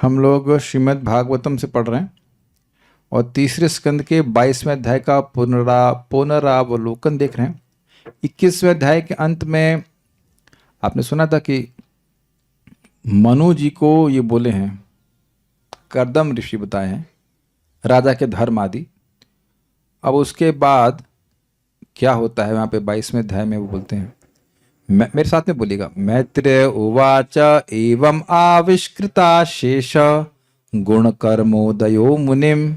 हम लोग श्रीमद् भागवतम से पढ़ रहे हैं और तीसरे स्कंद के 22वें अध्याय का पुनरावलोकन देख रहे हैं। 21वें अध्याय के अंत में आपने सुना था कि मनु जी को ये बोले हैं, कर्दम ऋषि बताए हैं राजा के धर्म आदि। अब उसके बाद क्या होता है वहाँ पे 22वें अध्याय में वो बोलते हैं, मेरे साथ में बोलिएगा। मैत्रेय उवाच एवं आविष्कृता शेष गुण कर्मोदयो मुनिम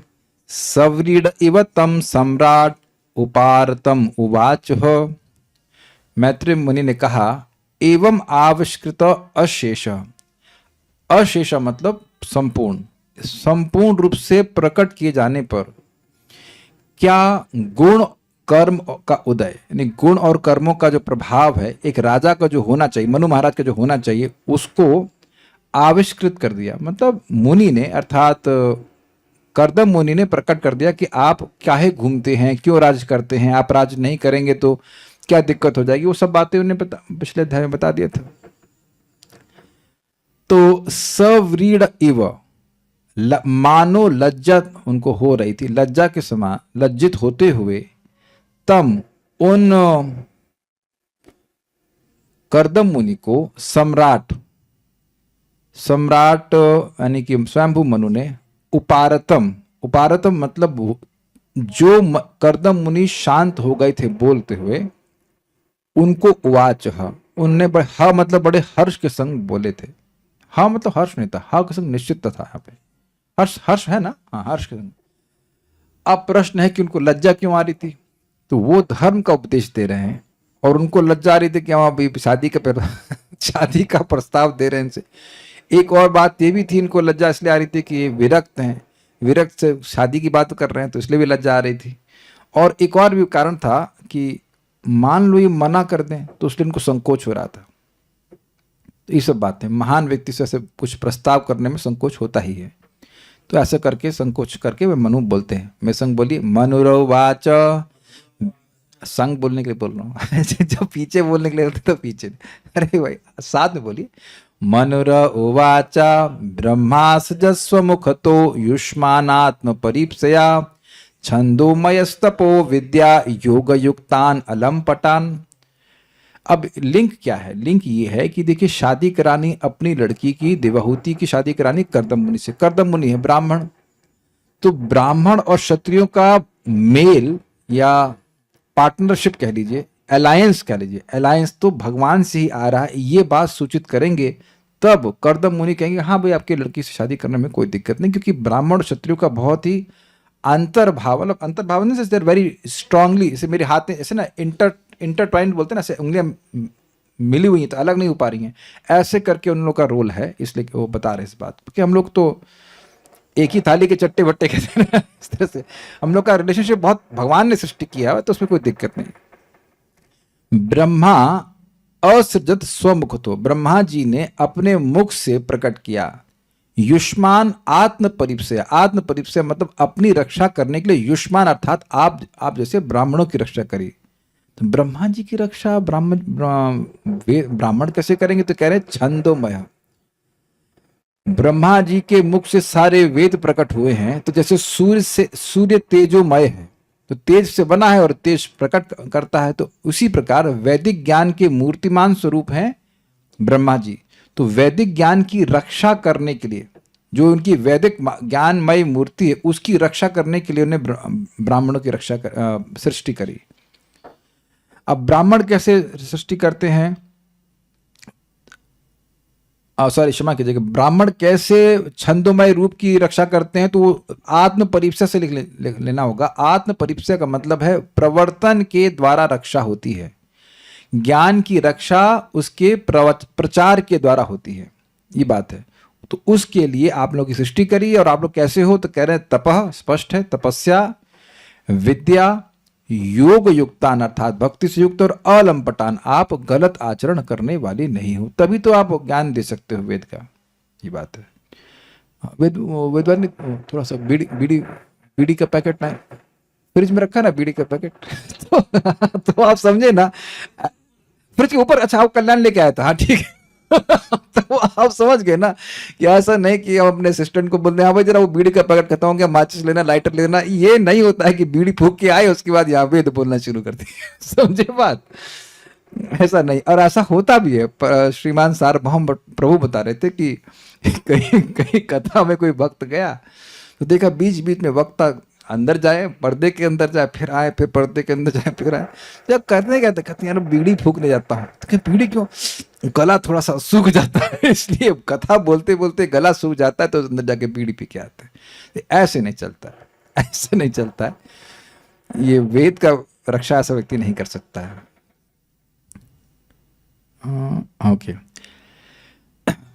सव्रीड इव तम सम्राट उपारतम उवाच। मैत्रेय मुनि ने कहा, एवं आविष्कृत अशेष, अशेष मतलब संपूर्ण रूप से प्रकट किए जाने पर क्या गुण कर्म का उदय, यानी गुण और कर्मों का जो प्रभाव है एक राजा का जो होना चाहिए, मनु महाराज का जो होना चाहिए, उसको आविष्कृत कर दिया। मतलब मुनि ने अर्थात कर्दम मुनि ने प्रकट कर दिया कि आप काहे घूमते हैं, क्यों राज करते हैं, आप राज नहीं करेंगे तो क्या दिक्कत हो जाएगी। वो सब बातें उन्हें पिछले अध्याय में बता दिया था। तो सव्रीड इव, मानो लज्जा उनको हो रही थी, लज्जा के समान लज्जित होते हुए तम उन कर्दम मुनि को सम्राट यानी कि स्वयंभू मनु ने उपारतम मतलब जो कर्दम मुनि शांत हो गए थे बोलते हुए, उनको उवाच, उनने मतलब बड़े हर्ष के संग बोले थे। हाँ मतलब हर्ष नहीं था, हाँ के संग निश्चित था। यहाँ पे हर्ष है ना, हाँ हर्ष के संग। अब प्रश्न है कि उनको लज्जा क्यों आ रही थी। तो वो धर्म का उपदेश दे रहे हैं और उनको लज्जा आ रही थी कि हम अभी शादी का प्रस्ताव दे रहे हैं इनसे। एक और बात ये भी थी, इनको लज्जा इसलिए आ रही थी कि ये विरक्त हैं, विरक्त से शादी की बात कर रहे हैं तो इसलिए भी लज्जा आ रही थी। और एक और भी कारण था कि मान लो ये मना कर दें तो उसलिए इनको संकोच हो रहा था। तो ये सब बातें, महान व्यक्ति से ऐसे कुछ प्रस्ताव करने में संकोच होता ही है। तो ऐसा करके संकोच करके वे मनु बोलते हैं। मैं संग बोलिए, मनुरवाच, संग बोलने के लिए बोल रहा हूँ जब पीछे बोलने के लिए होते तो पीछे, अरे भाई साथ में बोलिए। मनुर उवाच ब्रह्मासजस्व मुखतो युष्मानात्म परीप्सया छंदोमयस्तपो विद्या योग युक्तान अलम पटान। अब लिंक क्या है? लिंक ये है कि देखिए, शादी करानी अपनी लड़की की, देवहूति की शादी करानी कर्दम मुनि से। कर्दम मुनि है ब्राह्मण, तो ब्राह्मण और क्षत्रियों का मेल या पार्टनरशिप कह लीजिए, अलायंस कह लीजिए, अलायंस तो भगवान से ही आ रहा है, ये बात सूचित करेंगे तब कर्दम मुनि कहेंगे हाँ भाई आपकी लड़की से शादी करने में कोई दिक्कत नहीं। क्योंकि ब्राह्मण क्षत्रियों का बहुत ही अंतर्भाव, मतलब अंतर्भाव नहीं, देयर वेरी स्ट्रांगली, ऐसे मेरे हाथ में ऐसे ना इंटरट्वाइंड बोलते हैं ना, ऐसे उंगलियां मिली हुई हैं तो अलग नहीं हो पा रही हैं, ऐसे करके उन लोग का रोल है। इसलिए वो बता रहे इस बात, क्योंकि हम लोग तो एक ही थाली के चट्टे बट्टे कहते हैं इस तरह से हम लोग का रिलेशनशिप बहुत भगवान ने सृष्टि किया है, तो उसमें कोई दिक्कत नहीं। ब्रह्मा असृजत स्वमुख, तो ब्रह्मा जी ने अपने मुख से प्रकट किया। युष्मान आत्म परिप्सया, आत्म परिप्सया मतलब अपनी रक्षा करने के लिए, युष्मान अर्थात आप जैसे ब्राह्मणों की रक्षा करिए। तो ब्रह्मा जी की रक्षा ब्राह्मण कैसे करेंगे? तो कह रहे छंदोमय, ब्रह्मा जी के मुख से सारे वेद प्रकट हुए हैं। तो जैसे सूर्य तेजोमय है, तो तेज से बना है और तेज प्रकट करता है, तो उसी प्रकार वैदिक ज्ञान के मूर्तिमान स्वरूप हैं ब्रह्मा जी। तो वैदिक ज्ञान की रक्षा करने के लिए, जो उनकी वैदिक ज्ञानमय मूर्ति है, उसकी रक्षा करने के लिए उन्हें ब्राह्मणों की रक्षा सृष्टि करी। अब ब्राह्मण कैसे सृष्टि करते हैं, क्षमा कीजिएगा, ब्राह्मण कैसे छंदोमय रूप की रक्षा करते हैं, तो आत्म परिप्सया से लेना होगा। आत्म परिप्सया का मतलब है प्रवर्तन के द्वारा रक्षा होती है, ज्ञान की रक्षा उसके प्रचार के द्वारा होती है, ये बात है। तो उसके लिए आप लोग की सृष्टि करी। और आप लोग कैसे हो? तो कह रहे हैं तपः, स्पष्ट है, तपस्या, विद्या, योग युक्तान अर्थात भक्ति से युक्त, और अलंपटान आप गलत आचरण करने वाले नहीं हो, तभी तो आप ज्ञान दे सकते हो वेद का, ये बात है। वेदवान थोड़ा सा बीड़ी का पैकेट ना फ्रिज में रखा ना, बीड़ी का पैकेट तो आप समझे ना, फ्रिज के ऊपर। अच्छा, आप कल्याण लेके आया था, हाँ ठीक है तो आप समझ गए ना कि ऐसा नहीं कि हम अपने असिस्टेंट को बोलते हैं हाँ भाई जरा वो बीड़ी का पैकेट खाता हूँ क्या, माचिस लेना, लाइटर लेना। ये नहीं होता है कि बीड़ी फूक के आए उसके बाद यहाँ वेद बोलना शुरू कर दिए। समझे बात? ऐसा नहीं, और ऐसा होता भी है। श्रीमान सार्वभौम प्रभु बता रहे थे कि कहीं कहीं कथा में कोई भक्त गया तो देखा बीच बीच में वक्ता अंदर जाए, पर्दे के अंदर जाए, फिर आए, फिर पर्दे के अंदर जाए, फिर आए। जब करने गए तो कहते यार बीड़ी फूकने जाता हूँ। तो क्या बीड़ी क्यों? गला थोड़ा सा सूख जाता है, इसलिए कथा बोलते बोलते गला सूख जाता है तो अंदर जाके बीड़ी पी के आते हैं। ऐसे नहीं चलता है, ऐसे नहीं चलता है। ये वेद का रक्षा ऐसा व्यक्ति नहीं कर सकता है। ओके,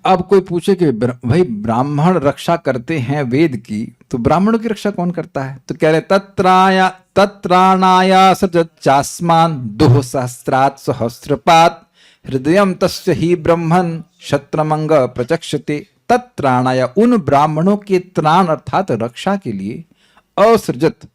अब कोई पूछे कि भाई ब्राह्मण रक्षा करते हैं वेद की, तो ब्राह्मणों की रक्षा कौन करता है? तो कह रहे तत्राणाया सजच्चास्मान दुह सहस्त्रात् सहस्रपात हृदयम तस्य ही ब्रह्मन क्षत्रमंग प्रचक्षते। तत्राणाया, उन ब्राह्मणों के त्राण अर्थात रक्षा के लिए असृजत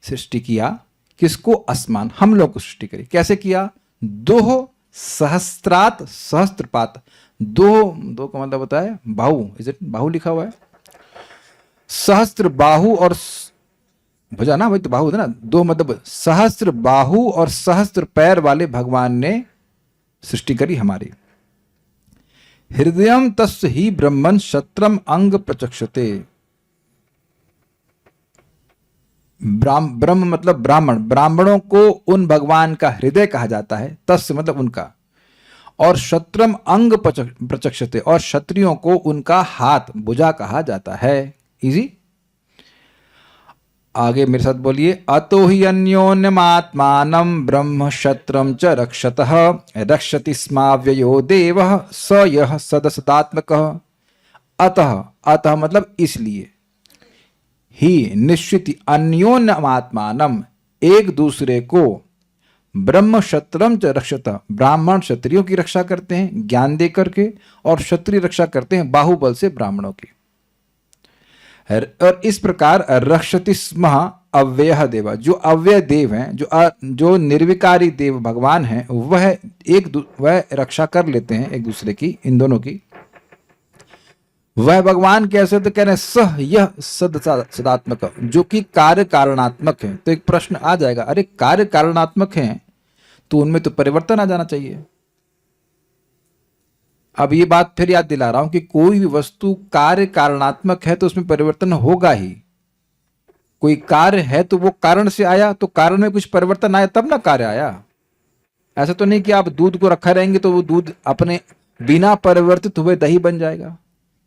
सृष्टि किया। किसको? अस्मान, हम लोग को सृष्टि करी। कैसे किया? दोह सहस्त्रात सहस्त्रपात। दो का मतलब होता है बाहु, इज इट? बाहु लिखा हुआ है, सहस्त्र बाहु और भुजा ना भाई, तो बाहु है ना, दो मतलब सहस्त्र बाहु और सहस्त्र पैर वाले भगवान ने सृष्टि करी हमारी। हृदयम तस्य ही ब्रह्मन शत्रम अंग प्रचक्षते। ब्रह्म मतलब ब्राह्मण, ब्राह्मणों को उन भगवान का हृदय कहा जाता है, तस्य मतलब उनका, और शत्रम अंग प्रचक्षते, और क्षत्रियों को उनका हाथ भुजा कहा जाता है। इजी? आगे मेरे साथ बोलिए। अतो ही अन्योन्यमात्मानं ब्रह्म शत्रम च रक्षतः रक्षति स्माव्ययो देवः स यः सदसदात्मकः। अतः, अतः मतलब इसलिए, ही निश्चित अन्योन्यमात्मानं एक दूसरे को, ब्रह्म क्षत्रम च रक्षतः ब्राह्मण क्षत्रियों की रक्षा करते हैं ज्ञान दे करके, और क्षत्रिय रक्षा करते हैं बाहुबल से ब्राह्मणों की। और इस प्रकार रक्षति स्म अव्यय देव, जो अव्यय देव हैं, जो निर्विकारी देव भगवान हैं, वह रक्षा कर लेते हैं एक दूसरे की, इन दोनों की। वह भगवान कैसे? तो कह रहे हैं सह यह सदात्मक, जो कि कार्य कारणात्मक है। तो एक प्रश्न आ जाएगा, अरे कार्य कारणात्मक हैं तो उनमें तो परिवर्तन आ जाना चाहिए। अब ये बात फिर याद दिला रहा हूं कि कोई भी वस्तु कार्य कारणात्मक है तो उसमें परिवर्तन होगा ही। कोई कार्य है तो वो कारण से आया, तो कारण में कुछ परिवर्तन आया तब ना कार्य आया। ऐसा तो नहीं कि आप दूध को रखा रहेंगे तो वो दूध अपने बिना परिवर्तित हुए दही बन जाएगा।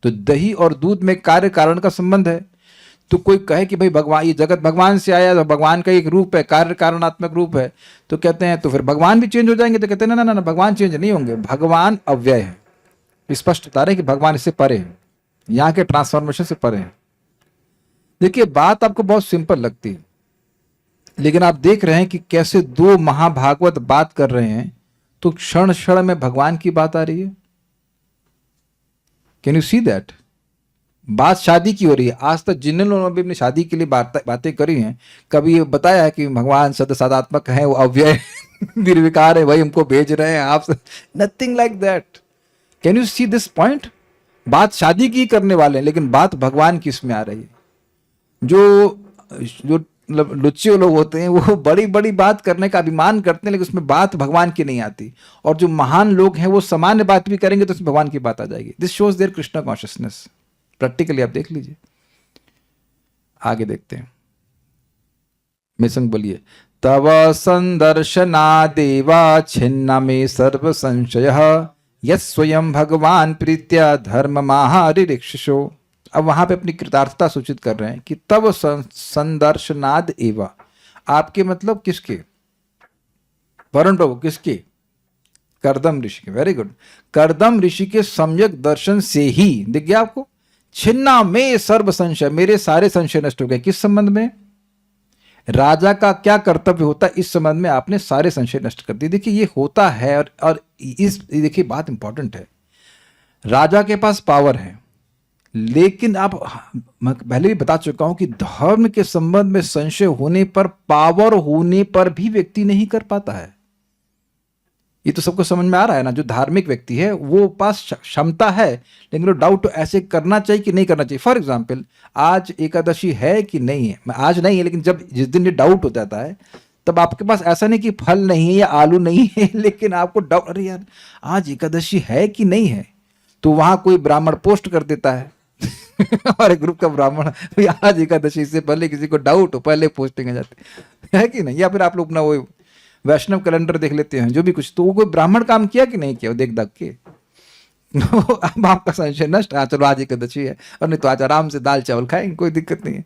तो दही और दूध में कार्य कारण का संबंध है। तो कोई कहे कि भाई भगवान, ये जगत भगवान से आया, तो भगवान का एक रूप है, कार्य कारणात्मक रूप है, तो कहते हैं तो फिर भगवान भी चेंज हो जाएंगे। तो कहते हैं ना ना ना, भगवान चेंज नहीं होंगे, भगवान अव्यय है। स्पष्ट बता रहे हैं कि भगवान इससे परे है, यहाँ के ट्रांसफॉर्मेशन से परे है। देखिए बात आपको बहुत सिंपल लगती है, लेकिन आप देख रहे हैं कि कैसे दो महाभागवत बात कर रहे हैं तो क्षण क्षण में भगवान की बात आ रही है। Can you see that? बात शादी की हो रही है। आज तक जिन लोगों ने भी अपनी शादी के लिए बातें करी हैं, कभी ये बताया है कि भगवान सदात्मक है, वो अव्यय निर्विकार है, वही हमको भेज रहे हैं आप? Nothing like that. Can you see this point? बात शादी की करने वाले हैं, लेकिन बात भगवान की इसमें आ रही है। जो मतलब लुच्चे लोग होते हैं वो बड़ी बड़ी बात करने का अभिमान करते हैं, लेकिन उसमें बात भगवान की नहीं आती। और जो महान लोग हैं वो सामान्य बात भी करेंगे तो उसमें भगवान की बात आ जाएगी। This shows their Krishna consciousness. Practically आप देख लीजिए। आगे देखते हैं, मेरे संग बोलिए। तव संदर्शना देवा छिन्न में सर्व संशय यत् स्वयं भगवान प्रीत्या धर्म महारिक्षो। अब वहां पे अपनी कृतार्थता सूचित कर रहे हैं कि तब संदर्शनाद एवा, आपके मतलब किसके? वरुण प्रभु किसके? कर्दम ऋषि के। Very good. कर्दम ऋषि के सम्यक दर्शन से ही दिख गया आपको। छिन्ना में सर्व संशय, मेरे सारे संशय नष्ट हो गए। किस संबंध में? राजा का क्या कर्तव्य होता है, इस संबंध में आपने सारे संशय नष्ट कर दिए। देखिए ये होता है, और इस देखिए बात इंपॉर्टेंट है। राजा के पास पावर है, लेकिन आप, मैं पहले भी बता चुका हूं कि धर्म के संबंध में संशय होने पर, पावर होने पर भी व्यक्ति नहीं कर पाता है। ये तो सबको समझ में आ रहा है ना। जो धार्मिक व्यक्ति है वो पास क्षमता है, लेकिन वो डाउट तो ऐसे करना चाहिए कि नहीं करना चाहिए। फॉर एग्जाम्पल, आज एकादशी है कि नहीं है, आज नहीं है, लेकिन जब जिस दिन ये डाउट हो जाता है तब आपके पास ऐसा नहीं कि फल नहीं है या आलू नहीं है, लेकिन आपको डाउट, अरे यार आज एकादशी है कि नहीं है, तो वहां कोई ब्राह्मण पोस्ट कर देता है और एक ग्रुप का ब्राह्मण, आज एकादशी से पहले किसी को डाउट हो पहले पोस्टिंग आ जाती है कि नहीं। या फिर आप लोग अपना वो वैष्णव कैलेंडर देख लेते हैं, जो भी कुछ, तो वो कोई ब्राह्मण काम किया कि नहीं किया, वो देख दाख के अब आपका संशय नष्ट। हाँ चलो आज एकादशी है, और नहीं तो आज आराम से दाल चावल खाएंगे, कोई दिक्कत नहीं है।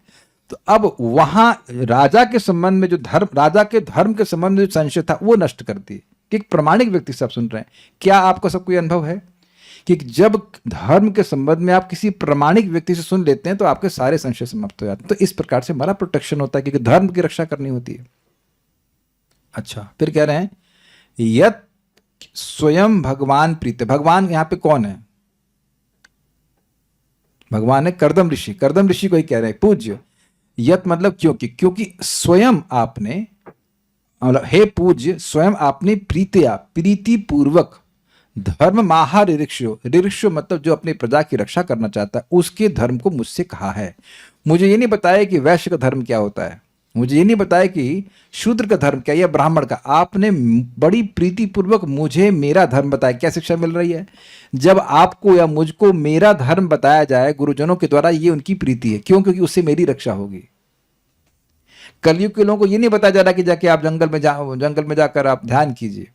तो अब वहां राजा के संबंध में जो धर्म, राजा के धर्म के संबंध में जो संशय था वो नष्ट कर दिए। कि एक प्रमाणिक व्यक्ति से आप सुन रहे हैं, क्या आपको सब कोई अनुभव है कि जब धर्म के संबंध में आप किसी प्रमाणिक व्यक्ति से सुन लेते हैं तो आपके सारे संशय समाप्त हो जाते हैं। तो इस प्रकार से हमारा प्रोटेक्शन होता है, क्योंकि धर्म की रक्षा करनी होती है। अच्छा, फिर कह रहे हैं यत स्वयं भगवान प्रीत। भगवान यहां पे कौन है? भगवान है कर्दम ऋषि। कर्दम ऋषि को ही कह रहे हैं पूज्य। यत मतलब क्योंकि स्वयं आपने, मतलब हे पूज्य, स्वयं आपने प्रीतिया, प्रीति पूर्वक धर्म माहा रिऋक्षो, रिऋक्षो मतलब जो अपनी प्रजा की रक्षा करना चाहता है, उसके धर्म को मुझसे कहा है। मुझे ये नहीं बताया कि वैश्य का धर्म क्या होता है, मुझे ये नहीं बताया कि शूद्र का धर्म क्या या ब्राह्मण का। आपने बड़ी प्रीति पूर्वक मुझे मेरा धर्म बताया। क्या शिक्षा मिल रही है? जब आपको या मुझको मेरा धर्म बताया जाए गुरुजनों के द्वारा, ये उनकी प्रीति है। क्यों? क्योंकि उससे मेरी रक्षा होगी। कलयुग के लोगों को ये नहीं बताया जा रहा कि जाके आप जंगल में जाकर आप ध्यान कीजिए।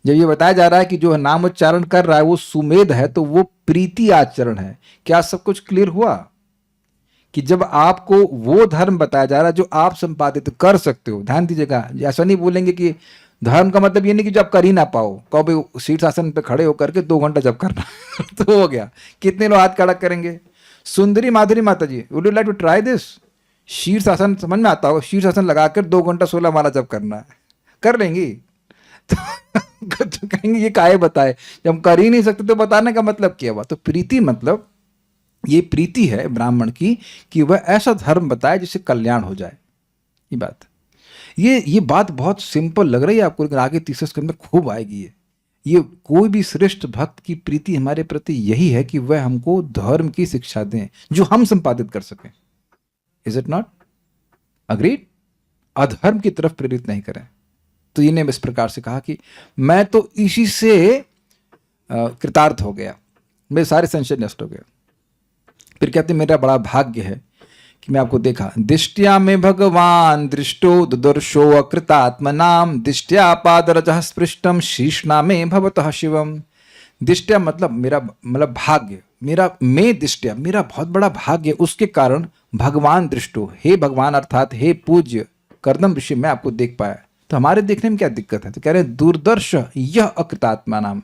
जब ये बताया जा रहा है कि जो नाम उच्चारण कर रहा है वो सुमेध है, तो वो प्रीति आचरण है। क्या सब कुछ क्लियर हुआ? कि जब आपको वो धर्म बताया जा रहा है जो आप संपादित कर सकते हो, ध्यान दीजिएगा, ऐसा नहीं बोलेंगे कि धर्म का मतलब ये नहीं कि जो आप कर ही ना पाओ, कभी शीर्षासन पे खड़े होकर के 2 घंटा जब करना तो हो गया। कितने लोग हाथ खड़ा करेंगे? सुंदरी माधुरी माता ji, would you like to try this? शीर्षासन समझ में आता हो? शीर्षासन लगाकर 2 घंटा 16 माला जब करना है, कर लेंगी? तो कहेंगे ये काहे बताए, जब हम कर ही नहीं सकते तो बताने का मतलब क्या हुआ? तो प्रीति मतलब ये प्रीति है ब्राह्मण की कि वह ऐसा धर्म बताए जिससे कल्याण हो जाए। ये बात, ये बात बहुत सिंपल लग रही है आपको, लेकिन आगे तीसरे स्कंद में खूब आएगी। ये कोई भी श्रेष्ठ भक्त की प्रीति हमारे प्रति यही है कि वह हमको धर्म की शिक्षा दें जो हम संपादित कर सकें। Is it not? अग्रीड? अधर्म की तरफ प्रेरित नहीं करें। तो इन्हें इस प्रकार से कहा कि मैं तो इसी से कृतार्थ हो गया, मेरे सारे संशय नष्ट हो गए। फिर कहते मेरा बड़ा भाग्य है कि मैं आपको देखा। दिष्ट्या में भगवान दृष्टो दुदर्शो अकृतात्मनाम, दिष्ट्या पादरजः स्पृष्टम शीर्षना में भवतः शिवम। दिष्ट्या मतलब मेरा, मतलब भाग्य, मेरा में दिष्ट्या, मेरा बहुत बड़ा भाग्य, उसके कारण भगवान दृष्टो, हे भगवान अर्थात हे पूज्य कर्दम ऋषि, मैं आपको देख पाया। तो हमारे देखने में क्या दिक्कत है? तो कह रहे हैं दुर्दर्श यह अकृतात्मा नाम।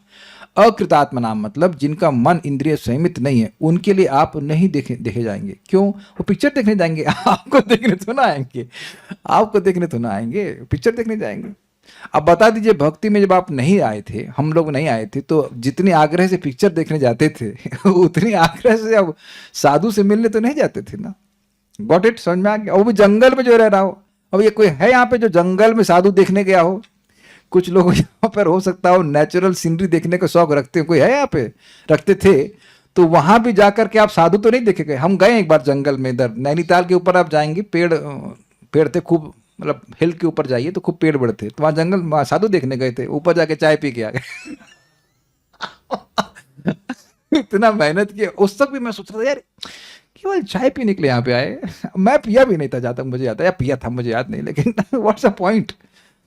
अकृतात्मा नाम मतलब जिनका मन इंद्रिय संयमित नहीं है, उनके लिए आप नहीं देखे जाएंगे। क्यों? वो पिक्चर देखने जाएंगे, आपको देखने तो ना आएंगे, आपको देखने तो ना आएंगे, पिक्चर देखने जाएंगे। अब बता दीजिए, भक्ति में जब आप नहीं आए थे, हम लोग नहीं आए थे, तो जितने आग्रह से पिक्चर देखने जाते थे उतनी आग्रह से अब साधु से मिलने तो नहीं जाते थे ना। Got it? समझ में आ गया? और वो जंगल में जो रह रहा हो, अब ये कोई है यहाँ पे जो जंगल में साधु देखने गया हो? कुछ लोग यहाँ पर हो सकता हो नेचुरल सीनरी देखने का शौक रखते हो, कोई है यहाँ पे? रखते थे तो वहां भी जाकर के आप साधु तो नहीं देखे गए। हम गए एक बार जंगल में, इधर नैनीताल के ऊपर आप जाएंगे, पेड़ थे खूब, मतलब हिल के ऊपर जाइए तो खूब पेड़ बड़े थे, तो वहां जंगल, वहां साधु देखने गए थे, ऊपर जाके चाय पी के आ गए इतना मेहनत किया। उस तक भी मैं सोच रहा था यार केवल चाय पीने के लिए यहाँ पे आए, मैं पिया भी नहीं था जहां तक मुझे याद है, या पिया था मुझे याद नहीं, लेकिन व्हाट्स अ पॉइंट।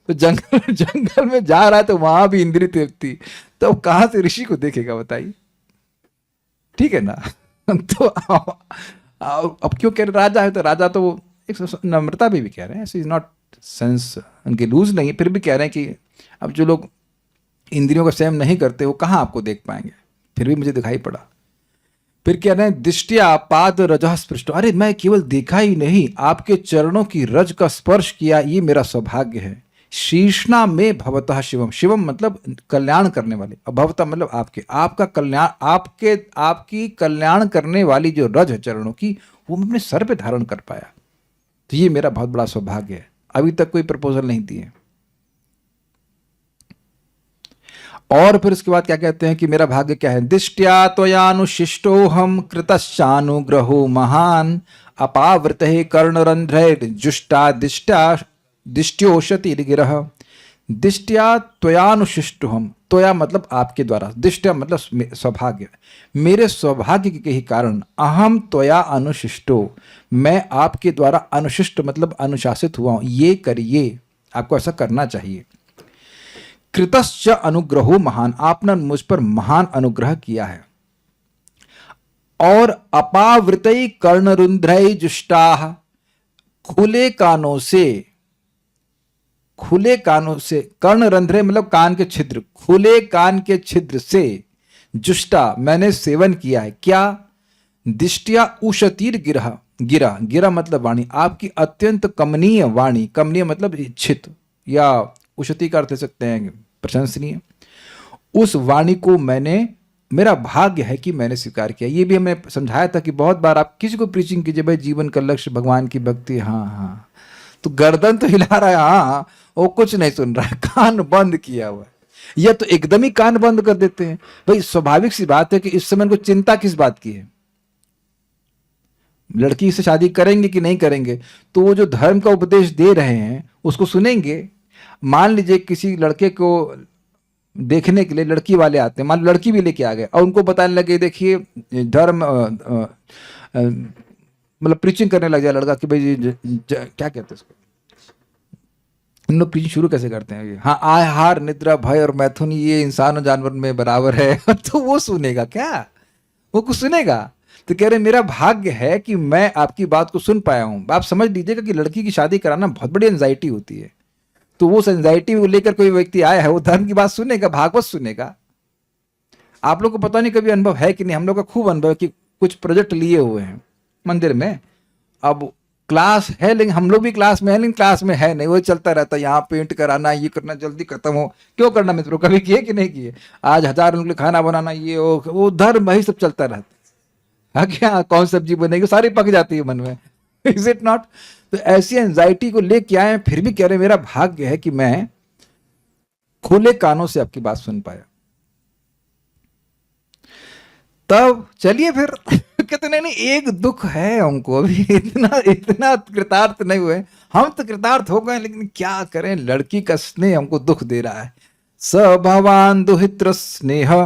तो जंगल में जा रहा है तो वहां भी इंद्रिय थी, तो कहां से ऋषि को देखेगा बताइए? ठीक है ना? तो अब क्यों कह रहे राजा है? तो राजा तो एक नम्रता भी कह रहे हैं, इज नॉट सेंस उनके लूज नहीं है, फिर भी कह रहे हैं कि अब जो लोग इंद्रियों का संयम नहीं करते वो कहाँ आपको देख पाएंगे? फिर भी मुझे दिखाई पड़ा। फिर कह रहे हैं दिष्ट्या पाद रजः स्पृष्ट, अरे मैं केवल देखा ही नहीं, आपके चरणों की रज का स्पर्श किया, ये मेरा सौभाग्य है। शीर्षना में भवतः शिवम, शिवम मतलब कल्याण करने वाले, और भवतः मतलब आपके, आपका कल्याण, आपकी कल्याण करने वाली जो रज है चरणों की, वो मैं अपने सर पे धारण कर पाया, तो ये मेरा बहुत बड़ा सौभाग्य है। अभी तक कोई प्रपोजल नहीं दिए। और फिर उसके बाद क्या कहते हैं कि मेरा भाग्य क्या है, दिष्ट्या त्वयानुशिष्टो हम कृतश्चानुग्रहो महान अपावृत कर्णरंध्रैर जुष्टा दिष्ट्या दिष्ट्योषति गिरह। दिष्ट्या त्वयानुशिष्टो हम, त्वया मतलब आपके द्वारा, दिष्ट्या मतलब सौभाग्य, मेरे सौभाग्य के ही कारण अहम त्वया अनुशिष्टो, मैं आपके द्वारा अनुशिष्ट मतलब अनुशासित हुआ हूं, ये करिए, आपको ऐसा करना चाहिए। कृतश्च अनुग्रहो महान, आपने मुझ पर महान अनुग्रह किया है। और अपावृतई कर्णरुंध्रई जुष्टाह, खुले कानों से, खुले कानों से, कर्णरंध्रे मतलब कान के छिद्र, खुले कान के छिद्र से जुष्टा मैंने सेवन किया है। क्या, दिष्ट्या उशतीर गिरा, गिरा, गिरा मतलब वाणी, आपकी अत्यंत कमनीय वाणी, कमनीय मतलब इच्छित या उशती का अर्थ ले सकते हैं प्रशंसनीय, उस वाणी को मैंने, मेरा भाग्य है कि मैंने स्वीकार किया। ये भी हमें समझाया था कि बहुत बार आप किसी को प्रीचिंग कीजिए, भाई जीवन का लक्ष्य भगवान की भक्ति, हाँ हाँ, तो गर्दन तो हिला रहा है, हाँ, वो कुछ नहीं सुन रहा है, कान बंद किया हुआ है, या तो एकदम ही कान बंद कर देते हैं। भाई स्वाभाविक सी बात है कि इस समय उनको चिंता किस बात की है, लड़की से शादी करेंगे कि नहीं करेंगे, तो वो जो धर्म का उपदेश दे रहे हैं उसको सुनेंगे। मान लीजिए किसी लड़के को देखने के लिए लड़की वाले आते हैं, मान लो लड़की भी लेके आ गए और उनको बताने लगे, देखिए धर्म मतलब प्रीचिंग करने लग जाए लड़का कि भाई क्या कहते हैं उसको, इन लोग प्रीचिंग शुरू कैसे करते हैं, हाँ आहार निद्रा भय और मैथुन ये इंसान और जानवर में बराबर है तो वो सुनेगा क्या, वो कुछ सुनेगा? तो कह रहे मेरा भाग्य है कि मैं आपकी बात को सुन पाया हूं। आप समझ लीजिएगा कि लड़की की शादी कराना बहुत बड़ी एंजाइटी होती है, तो वो एंजाइटी को लेकर कोई व्यक्ति आया है, वो धर्म की बात सुनेगा, भागवत सुनेगा। आप लोग को पता नहीं कभी अनुभव है कि नहीं, हम लोग का खूब अनुभव है कि कुछ प्रोजेक्ट लिए हुए हैं मंदिर में, अब क्लास है लेकिन हम लोग भी क्लास में है लेकिन क्लास में है नहीं, वो चलता रहता है, यहाँ पेंट कराना, ये करना, जल्दी खत्म हो, क्यों करना मित्रों, कभी किए कि नहीं किए? आज 1000 लोगों के लिए खाना बनाना, ये वो धर्म वही सब चलता रहता है। हाँ क्या, कौन सब्जी बनेगी, सारी पक जाती है मन में, इज इट नॉट? तो ऐसी एंजाइटी को लेके आए, फिर भी कह रहे मेरा भाग्य है कि मैं खुले कानों से आपकी बात सुन पाया। तब चलिए फिर कहते नहीं, एक दुख है हमको अभी, इतना कृतार्थ नहीं हुए, हम तो कृतार्थ हो गए लेकिन क्या करें, लड़की का स्नेह हमको दुख दे रहा है। स भवान दुहित्र स्नेह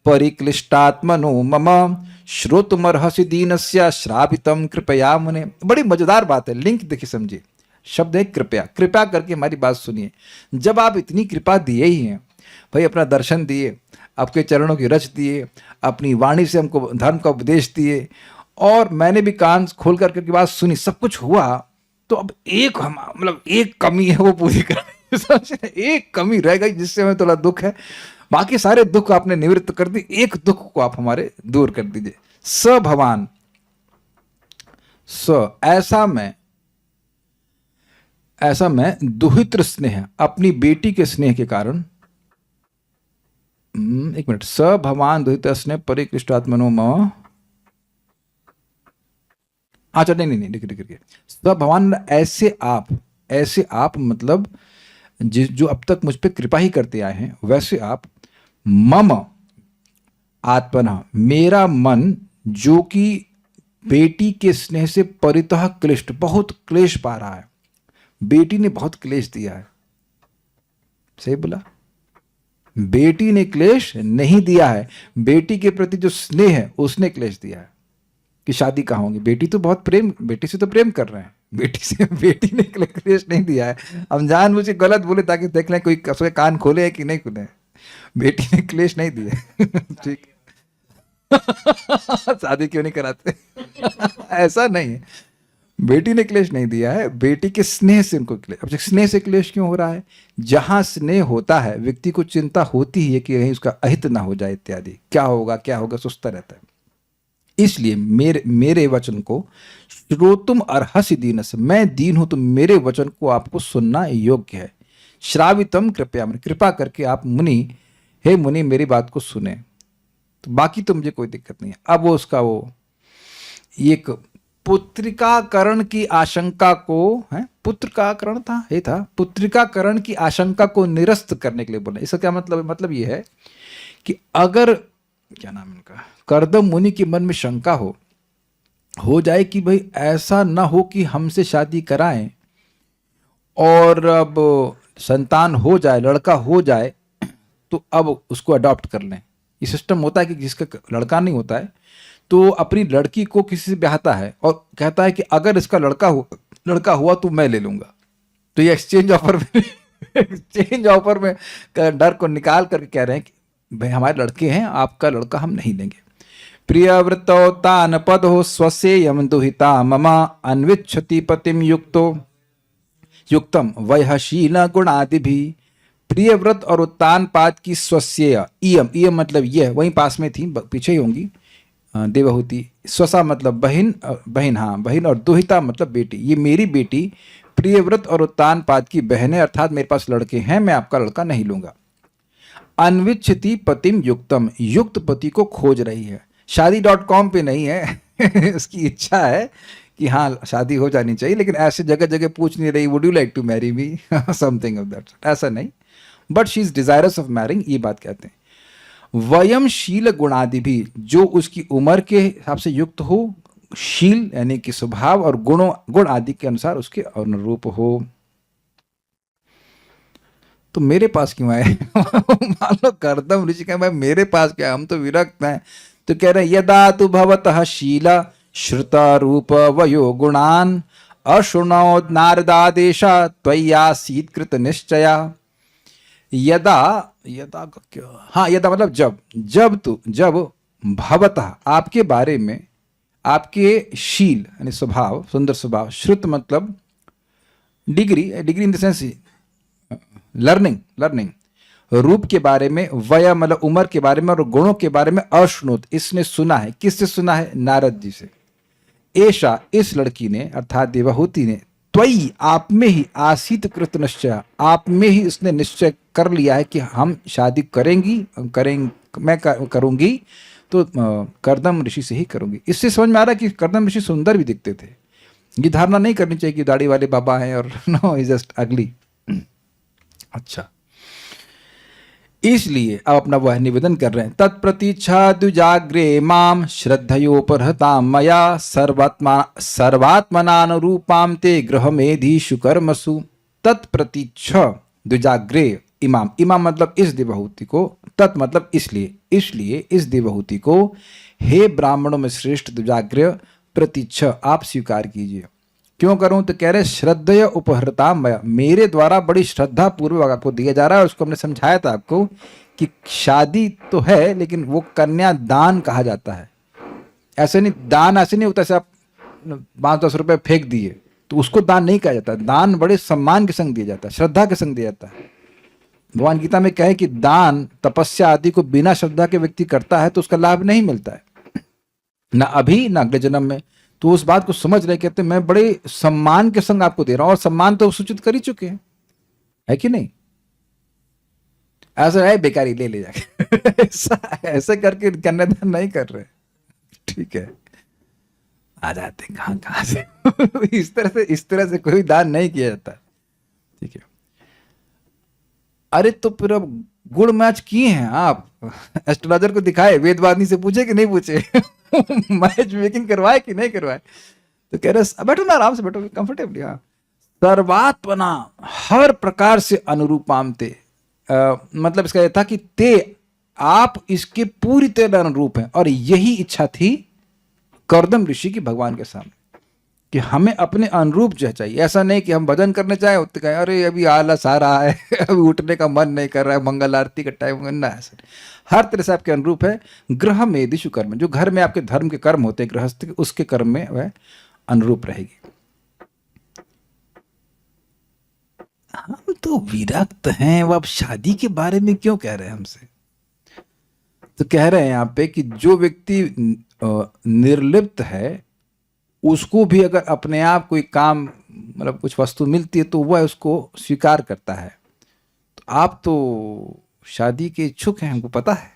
परिक्लिष्टात्मनो मम श्रोतुमर्हसि दीनस्य श्रावितम कृपया मुने। बड़ी मजेदार बात है, लिंक देखिए समझिए, शब्द है कृपया, कृपया करके हमारी बात सुनिए। जब आप इतनी कृपा दिए ही हैं भाई, अपना दर्शन दिए, आपके चरणों की रच दिए, अपनी वाणी से हमको धर्म का उपदेश दिए, और मैंने भी कान खोल करके की बात सुनी, सब कुछ हुआ, तो अब एक हम मतलब एक कमी है वो पूरी कर एक कमी रह गई जिससे हमें थोड़ा दुख है, बाकी सारे दुख आपने निवृत्त कर दी, एक दुख को आप हमारे दूर कर दीजिए। स भवान, स ऐसा मैं दुहित्र स्नेह, अपनी बेटी के स्नेह के कारण, एक मिनट, स भवान दुहित स्नेह परिकृष्टात्मनो मम, अच्छा नहीं देखिए, स भवान ऐसे आप मतलब जो अब तक मुझ पे कृपा ही करते आए हैं, वैसे आप मम आत्मना, मेरा मन जो कि बेटी के स्नेह से परितः क्लिष्ट, बहुत क्लेश पा रहा है, बेटी ने बहुत क्लेश दिया है, सही बोला, बेटी ने क्लेश नहीं दिया है, बेटी के प्रति जो स्नेह है उसने क्लेश दिया है कि शादी कहाँ होगी, बेटी तो बहुत प्रेम, बेटी से तो प्रेम कर रहे हैं, बेटी ने क्लेश नहीं दिया है। हम जान मुझे गलत बोले ताकि देख लें कोई उसके कान खोले है कि नहीं खुले, बेटी ने क्लेश नहीं दिया ठीक शादी क्यों नहीं कराते ऐसा नहीं है, बेटी ने क्लेश नहीं दिया है, बेटी के स्नेह से उनको क्लेश। अब स्नेह से क्लेश क्यों हो रहा है? जहां स्नेह होता है व्यक्ति को चिंता होती ही है कि कहीं उसका अहित ना हो जाए इत्यादि, क्या होगा सोचता रहता है। इसलिए मेरे वचन को श्रोतुम अर्हसि दीनस्य, मैं दीन हूं तो मेरे वचन को आपको सुनना योग्य है। श्रावितम कृपया, कृपा करके आप मुनि, हे मुनि मेरी बात को सुने, तो बाकी तो मुझे कोई दिक्कत नहीं है। अब वो उसका वो एक पुत्रिकाकरण की आशंका को, है पुत्रकाकरण था, ये था, पुत्रिकाकरण की आशंका को निरस्त करने के लिए बोला। इसका क्या मतलब है? मतलब ये है कि अगर, क्या नाम है इनका, कर्दम मुनि के मन में शंका हो जाए कि भाई ऐसा ना हो कि हमसे शादी कराएं और अब संतान हो जाए, लड़का हो जाए, तो अब उसको अडॉप्ट कर लें। ये सिस्टम होता है कि जिसका लड़का नहीं होता है तो अपनी लड़की को किसी से ब्याहता है और कहता है कि अगर इसका लड़का हुआ तो मैं ले लूंगा। तो ये एक्सचेंज ऑफर में एक्सचेंज ऑफर में डर को निकाल करके कह रहे हैं कि भाई हमारे लड़के हैं, आपका लड़का हम नहीं लेंगे। प्रियव्रतो तान पदो स्वसेयम दुहिता ममा अन्विच्छति पतिम युक्तम वयशील गुणादि भी। प्रियव्रत और उत्तान पाद की स्वसेय, इयम, इयम मतलब यह, वहीं पास में थी, पीछे ही होंगी, देवहूति। स्वसा मतलब बहन, बहन, हाँ बहन, और दुहिता मतलब बेटी। ये मेरी बेटी प्रियव्रत और उत्तान पाद की बहन है, अर्थात मेरे पास लड़के हैं, मैं आपका लड़का नहीं लूंगा। अन्विच्छति पतिम युक्तम, युक्त पति को खोज रही है। शादी.com पे नहीं है उसकी इच्छा है कि हाँ शादी हो जानी चाहिए, लेकिन ऐसे जगह जगह पूछ नहीं रही would you like to marry me something of that, ऐसा नहीं, but she is desirous of marrying, ये बात कहते हैं। वयमशील गुणादि भी, जो उसकी उम्र के हिसाब से युक्त हो, शील यानी कि स्वभाव और गुण आदि के अनुसार उसके अनुरूप हो। तो मेरे पास क्यों आए मान लो कर्दम ऋषि कहे भाई मेरे पास क्या, हम तो विरक्त हैं। तो कह रहे यदा तु भवतः शीला श्रुता रूप वयो गुणान अशृणो नारदादेशा त्वय्यासीत कृत निश्चया। यदा, यदा का क्या, हाँ यदा मतलब जब भवतः आपके बारे में, आपके शील यानी स्वभाव, सुंदर स्वभाव, श्रुत मतलब degree in the sense learning, रूप के बारे में, वय मतलब उम्र के बारे में, और गुणों के बारे में अश्नुत, इसने सुना है। किससे सुना है? नारद जी से। ऐशा, इस लड़की ने अर्थात देवहूति ने, त्वयि आप में ही, आसीत कृत निश्चय, आप में ही उसने निश्चय कर लिया है कि हम शादी मैं करूंगी तो कर्दम ऋषि से ही करूंगी। इससे समझ में आ रहा है कि कर्दम ऋषि सुंदर भी दिखते थे। ये धारणा नहीं करनी चाहिए कि दाढ़ी वाले बाबा हैं और नो इज जस्ट अगली। अच्छा, इसलिए अब अपना वह निवेदन कर रहे हैं। तत्प्रतीक्षा द्विजाग्रे माम श्रद्धयोपहृताम मया सर्वात्मनानुरूपाम ते गृहमेधीषु कर्मसु। तत्प्रतीक्षा द्विजाग्रे इमाम, इमाम मतलब इस देवहूति को, तत् मतलब इसलिए इस देवहूति को हे ब्राह्मणों में श्रेष्ठ द्विजाग्रह प्रतीक्षा आप स्वीकार कीजिए। क्यों करूं? तो कह रहे श्रद्धय उपहृता मया, मेरे द्वारा बड़ी श्रद्धा पूर्वक आपको दिया जा रहा है। उसको हमने समझाया था आपको कि शादी तो है लेकिन वो कन्या दान कहा जाता है। ऐसे नहीं, दान ऐसे नहीं होता ऐसे आप 5-10 रुपए फेंक दिए तो उसको दान नहीं कहा जाता। दान बड़े सम्मान के संग दिया जाता है, श्रद्धा के संग दिया जाता है। भगवान गीता में कहे कि दान तपस्या आदि को बिना श्रद्धा के व्यक्ति करता है तो उसका लाभ नहीं मिलता है, ना अभी ना अगले जन्म में। तो उस बात को समझ रहे, कहते मैं बड़े सम्मान के संग आपको दे रहा हूं, और सम्मान तो सूचित कर ही चुके हैं, है कि नहीं? ऐसा है बेकारी ले जाके ऐसे करके कन्यादान नहीं कर रहे, ठीक है? आ जाते कहां से इस तरह से कोई दान नहीं किया जाता, ठीक है? अरे तो फिर अब गुड़ मैच किए हैं आप, एस्ट्रोलॉजर को दिखाए, वेदवादी से पूछे कि नहीं पूछे मैच मेकिंग करवाए कि नहीं करवाए? तो कह रहे बैठो ना, आराम से बैठो, कंफर्टेबली। हाँ, सर्वात्मना हर प्रकार से अनुरूपामते, मतलब इसका यह था कि ते आप इसके पूरी तरह अनुरूप हैं। और यही इच्छा थी कर्दम ऋषि की भगवान के सामने कि हमें अपने अनुरूप जो चाहिए। ऐसा नहीं कि हम भजन करने चाहे उतने कहें अरे अभी आलस आ रहा है अभी उठने का मन नहीं कर रहा है, मंगल आरती का टाइम ना, ऐसा हर तरह से आपके अनुरूप है। गृह में दिशु कर्म, जो घर में आपके धर्म के कर्म होते हैं गृहस्थ के, उसके कर्म में वह अनुरूप रहेगी। हम तो विरक्त हैं, वो अब शादी के बारे में क्यों कह रहे हैं हमसे? तो कह रहे हैं यहाँ पे कि जो व्यक्ति निर्लिप्त है उसको भी अगर अपने आप कोई काम मतलब कुछ वस्तु मिलती है तो वह उसको स्वीकार करता है। तो आप तो शादी के इच्छुक हैं, हमको पता है।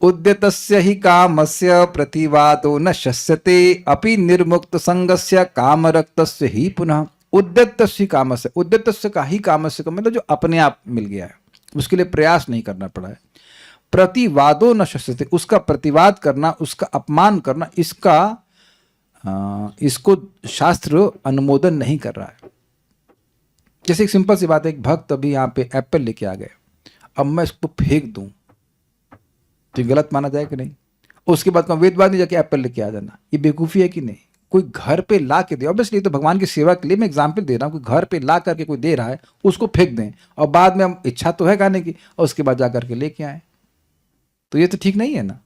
उद्यतस्य हि कामस्य प्रतिवादो न शस्यते अपि निर्मुक्त संगस्य कामरक्तस्य ही पुनः। उद्यतस्य कामस्य, उद्यतस्य का ही कामस्य का मतलब जो अपने आप मिल गया है, उसके लिए प्रयास नहीं करना पड़ा है। प्रतिवादो न शस्यते, उसका प्रतिवाद करना, उसका अपमान करना, इसको शास्त्र अनुमोदन नहीं कर रहा है। जैसे एक सिंपल सी बात है, एक भक्त अभी यहाँ पे एप्पल लेके आ गए, अब मैं इसको फेंक दूं तो गलत माना जाए कि नहीं? उसके बाद वेदवाद में जाके एप्पल लेके आ जाना, ये बेवकूफ़ी है कि नहीं? कोई घर पे ला के दे, ऑब्वियसली तो भगवान की सेवा के लिए मैं एग्जाम्पल दे रहा हूँ, कोई घर पे ला करके कोई दे रहा है, उसको फेंक दें और बाद में हम इच्छा तो है खाने की और उसके बाद जा करके लेके आए, तो ये तो ठीक नहीं है ना।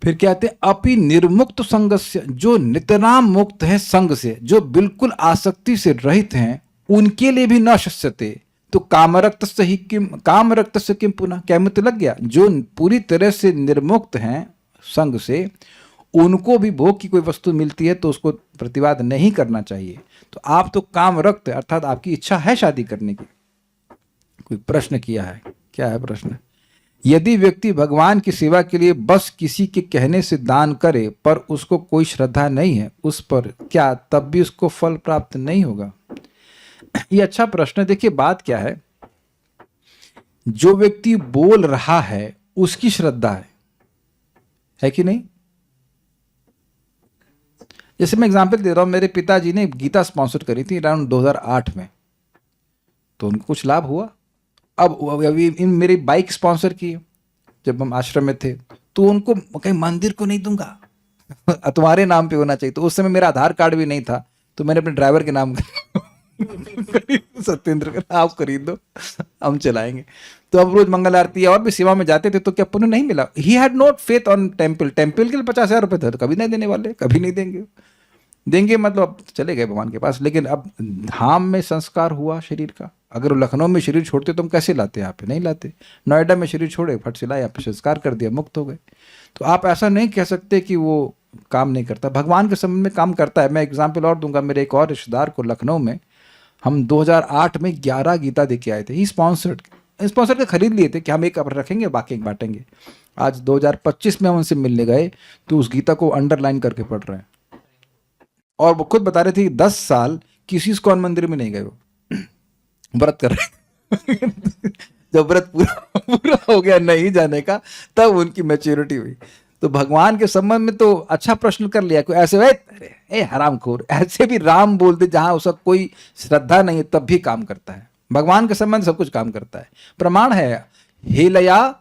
फिर कहते हैं अपि निर्मुक्त संग से, जो नितराम मुक्त है संग से, जो बिल्कुल आसक्ति से रहित हैं, उनके लिए भी न शस्यते। तो कामरक्त से ही किम, कामरक्त से किम पुनः, क्या मतलब लग गया? जो पूरी तरह से निर्मुक्त हैं संग से, उनको भी भोग की कोई वस्तु मिलती है तो उसको प्रतिवाद नहीं करना चाहिए। तो आप तो कामरक्त, अर्थात आपकी इच्छा है शादी करने की। कोई प्रश्न किया है, क्या है प्रश्न? यदि व्यक्ति भगवान की सेवा के लिए बस किसी के कहने से दान करे पर उसको कोई श्रद्धा नहीं है उस पर, क्या तब भी उसको फल प्राप्त नहीं होगा? ये अच्छा प्रश्न है। देखिए बात क्या है, जो व्यक्ति बोल रहा है उसकी श्रद्धा है कि नहीं? जैसे मैं एग्जांपल दे रहा हूं, मेरे पिताजी ने गीता स्पॉन्सर करी थी अराउंड 2008 में, तो उनको कुछ लाभ हुआ। अब अभी इन मेरी बाइक स्पॉन्सर की जब हम आश्रम में थे, तो उनको कहीं मंदिर को नहीं दूंगा तुम्हारे नाम पे होना चाहिए। तो उस समय मेरा आधार कार्ड भी नहीं था, तो मैंने अपने ड्राइवर के नाम सत्येंद्र, आप खरीद दो, हम चलाएंगे। तो अब रोज मंगल आरती और भी सेवा में जाते थे, तो क्या पुण्य नहीं मिला? He had not faith on temple, temple के लिए 50,000 रुपए थे, तो कभी नहीं देने वाले, कभी नहीं देंगे। देंगे मतलब चले गए भगवान के पास। लेकिन अब धाम में संस्कार हुआ शरीर का। अगर वो लखनऊ में शरीर छोड़ते तो हम कैसे लाते? यहाँ पे नहीं लाते। नोएडा में शरीर छोड़े, फट से लाए, यहाँ पे संस्कार कर दिया, मुक्त हो गए। तो आप ऐसा नहीं कह सकते कि वो काम नहीं करता, भगवान के संबंध में काम करता है। मैं एग्जाम्पल और दूंगा, मेरे एक और रिश्तेदार को लखनऊ में हम 2008 में 11 गीता दे के आए थे। ही स्पॉन्सर्ड के खरीद लिए थे कि हम एक रखेंगे बाकी एक बांटेंगे। आज 2025 में हम उनसे मिलने गए तो उस गीता को अंडरलाइन करके पढ़ रहे हैं, और वो खुद बता रहे थे 10 साल किसी इस्कॉन मंदिर में नहीं गए, वो व्रत कर रहे जब व्रत पूरा हो गया नहीं जाने का, तब उनकी मैच्योरिटी हुई। तो भगवान के संबंध में तो अच्छा प्रश्न कर लिया। कोई ऐसे ए हरामखोर, ऐसे भी राम बोल दे जहां उसका कोई श्रद्धा नहीं है तब भी काम करता है। भगवान के संबंध सब कुछ काम करता है। प्रमाण है, हेलया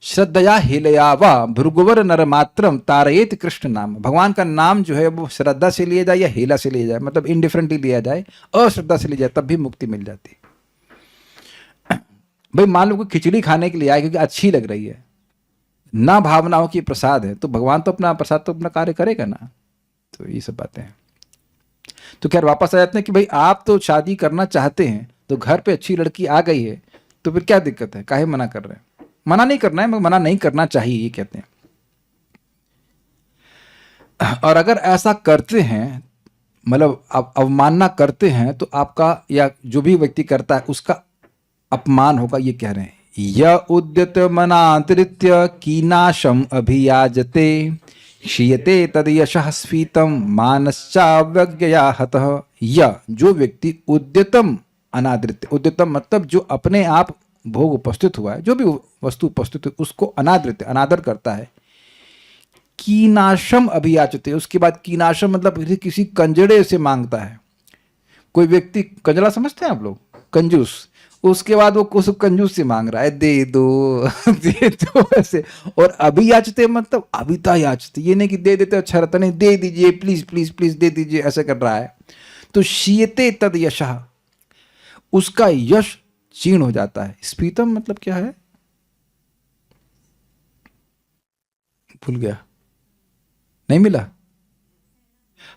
श्रद्धया हेलया व भृगुवर नर मात्रम तारयेत कृष्ण नाम। भगवान का नाम जो है वो श्रद्धा से लिया जाए या हेला से लिया जाए, मतलब इनडिफरेंटली लिया जाए, अश्रद्धा से लिया जाए, तब भी मुक्ति मिल जाती। भाई मान लो कोई खिचड़ी खाने के लिए आए क्योंकि अच्छी लग रही है, ना भावना हो कि प्रसाद है, तो भगवान तो अपना प्रसाद तो अपना कार्य करेगा ना। तो ये सब बातें हैं। तो खैर वापस आ जाते हैं कि भाई आप तो शादी करना चाहते हैं, तो घर पे अच्छी लड़की आ गई है, तो फिर क्या दिक्कत है? काहे मना कर रहे हैं? मना नहीं करना है, मगर मना नहीं करना चाहिए, ये कहते हैं। और अगर ऐसा करते हैं, मतलब अवमानना करते हैं, तो आपका या जो भी व्यक्ति करता है उसका अपमान होगा, ये कह रहे हैं। य उद्यत मनांतरित्य कीनाशम अभियाजते क्षीयते तद यशः स्फीतम मानश्चाव्यज्ञया हतः। य जो व्यक्ति उद्यतम अनादृत्य, उद्यतम मतलब जो अपने आप भोग उपस्थित हुआ है, जो भी वस्तु उपस्थित है उसको अनादृत, अनादर करता है। कीनाशम अभियाचते, उसके बाद कीनाशम मतलब किसी कंजड़े से मांगता है। कोई व्यक्ति, कंजड़ा समझते हैं आप लोग, कंजूस, उसके बाद वो उस कंजूस से मांग रहा है, दे दो दे दो ऐसे। और अभियाचते मतलब अभिता याचते, ये नहीं कि दे देते अच्छा रहता, नहीं, दे दीजिए प्लीज प्लीज प्लीज दे दीजिए, ऐसे कर रहा है। तो शीयते तद यशः, उसका यश क्षीण हो जाता है। स्फीतम मतलब क्या है? भूल गया, नहीं मिला।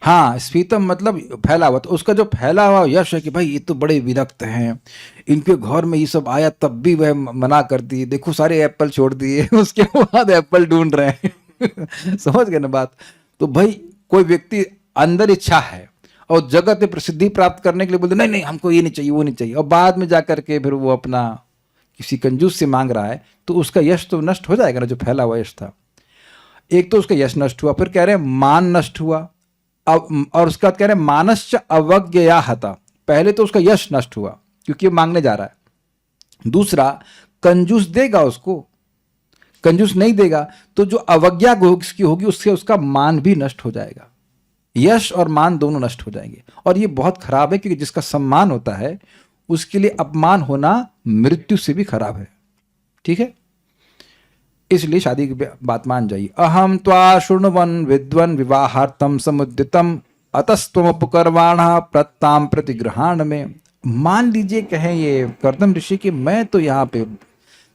हाँ, स्फीतम मतलब फैला हुआ। तो उसका जो फैला हुआ यश है कि भाई ये तो बड़े विरक्त हैं, इनके घर में ये सब आया तब भी वह मना कर दिए, देखो सारे एप्पल छोड़ दिए उसके बाद एप्पल ढूंढ रहे हैं समझ गए ना बात? तो भाई कोई व्यक्ति अंदर इच्छा है और जगत में प्रसिद्धि प्राप्त करने के लिए बोलते नहीं नहीं हमको ये नहीं चाहिए वो नहीं चाहिए, और बाद में जाकर के फिर वो अपना किसी कंजूस से मांग रहा है तो उसका यश तो नष्ट हो जाएगा ना, जो फैला हुआ यश था। एक तो उसका यश नष्ट हुआ, फिर कह रहे हैं मान नष्ट हुआ, अब और उसके बाद कह रहे हैं मानश्च अवज्ञया हता। पहले तो उसका यश नष्ट हुआ क्योंकि वो मांगने जा रहा है। दूसरा, कंजूस देगा उसको, कंजूस नहीं देगा तो जो अवज्ञा उसकी होगी उससे उसका मान भी नष्ट हो जाएगा। यश और मान दोनों नष्ट हो जाएंगे, और ये बहुत खराब है, क्योंकि जिसका सम्मान होता है उसके लिए अपमान होना मृत्यु से भी खराब है। ठीक है, इसलिए शादी की बात मान जाइए। अहम त्वा शृण्वन विद्वन विवाहार्थम समुद्यतम अतस्त्वमुपकर्वाण प्रत्ताम प्रतिग्रहण में। मान लीजिए कहें ये कर्दम ऋषि कि मैं तो यहाँ पे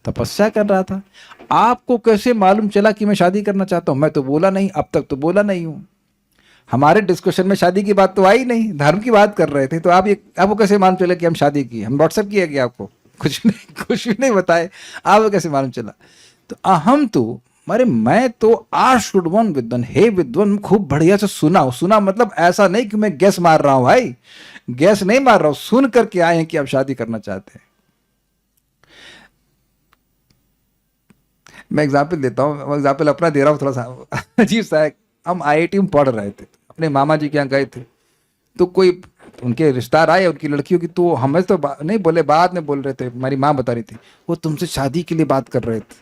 तपस्या कर रहा था, आपको कैसे मालूम चला कि मैं शादी करना चाहता हूँ? मैं तो बोला नहीं, अब तक तो बोला नहीं हूँ। हमारे डिस्कशन में शादी की बात तो आई नहीं, धर्म की बात कर रहे थे, तो आप ये आपको कैसे मालूम चला कि हम शादी की? हम व्हाट्सएप किया कि आपको कुछ नहीं, कुछ भी नहीं बताए, आपको कैसे मालूम चला? तो अहम तो अरे मैं तो आशुडवन विद्वन, हे विद्वन खूब बढ़िया से सुना। सुना मतलब ऐसा नहीं कि मैं गैस मार रहा हूं भाई, गैस नहीं मार रहा हूं, सुन करके आए हैं कि आप शादी करना चाहते हैं। मैं एग्जाम्पल देता हूँ, एग्जाम्पल अपना दे रहा हूँ, थोड़ा सा अजीब सा है। हम आईआईटी में पढ़ रहे थे, अपने मामा जी के यहाँ गए थे, तो कोई उनके रिश्तेदार आए उनकी लड़कियों की, तो हमें तो नहीं बोले, बाद में बोल रहे थे, हमारी माँ बता रही थी वो तुमसे शादी के लिए बात कर रहे थे।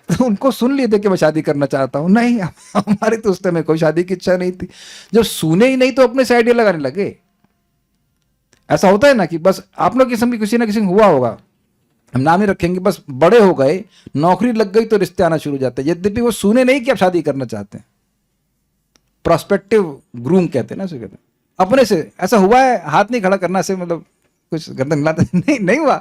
तो उनको सुन लिए थे कि मैं शादी करना चाहता हूँ। नहीं, हमारे तो उस टाइम कोई शादी की इच्छा नहीं थी। जब सुने ही नहीं तो अपने से आइडिया लगाने लगे। ऐसा होता है ना कि बस आप लोग किस्म की किसी ना किसी हुआ होगा, हम नाम ही रखेंगे, बस बड़े हो गए, नौकरी लग गई तो रिश्ते आना शुरू हो जाते हैं, यद्यपि वो सुने नहीं कि आप शादी करना चाहते हैं। प्रोस्पेक्टिव ग्रूम कहते हैं ना, उसे कहते हैं। अपने से ऐसा हुआ है, हाथ नहीं खड़ा करना से मतलब कुछ गर्दन हिलाते नहीं, नहीं हुआ,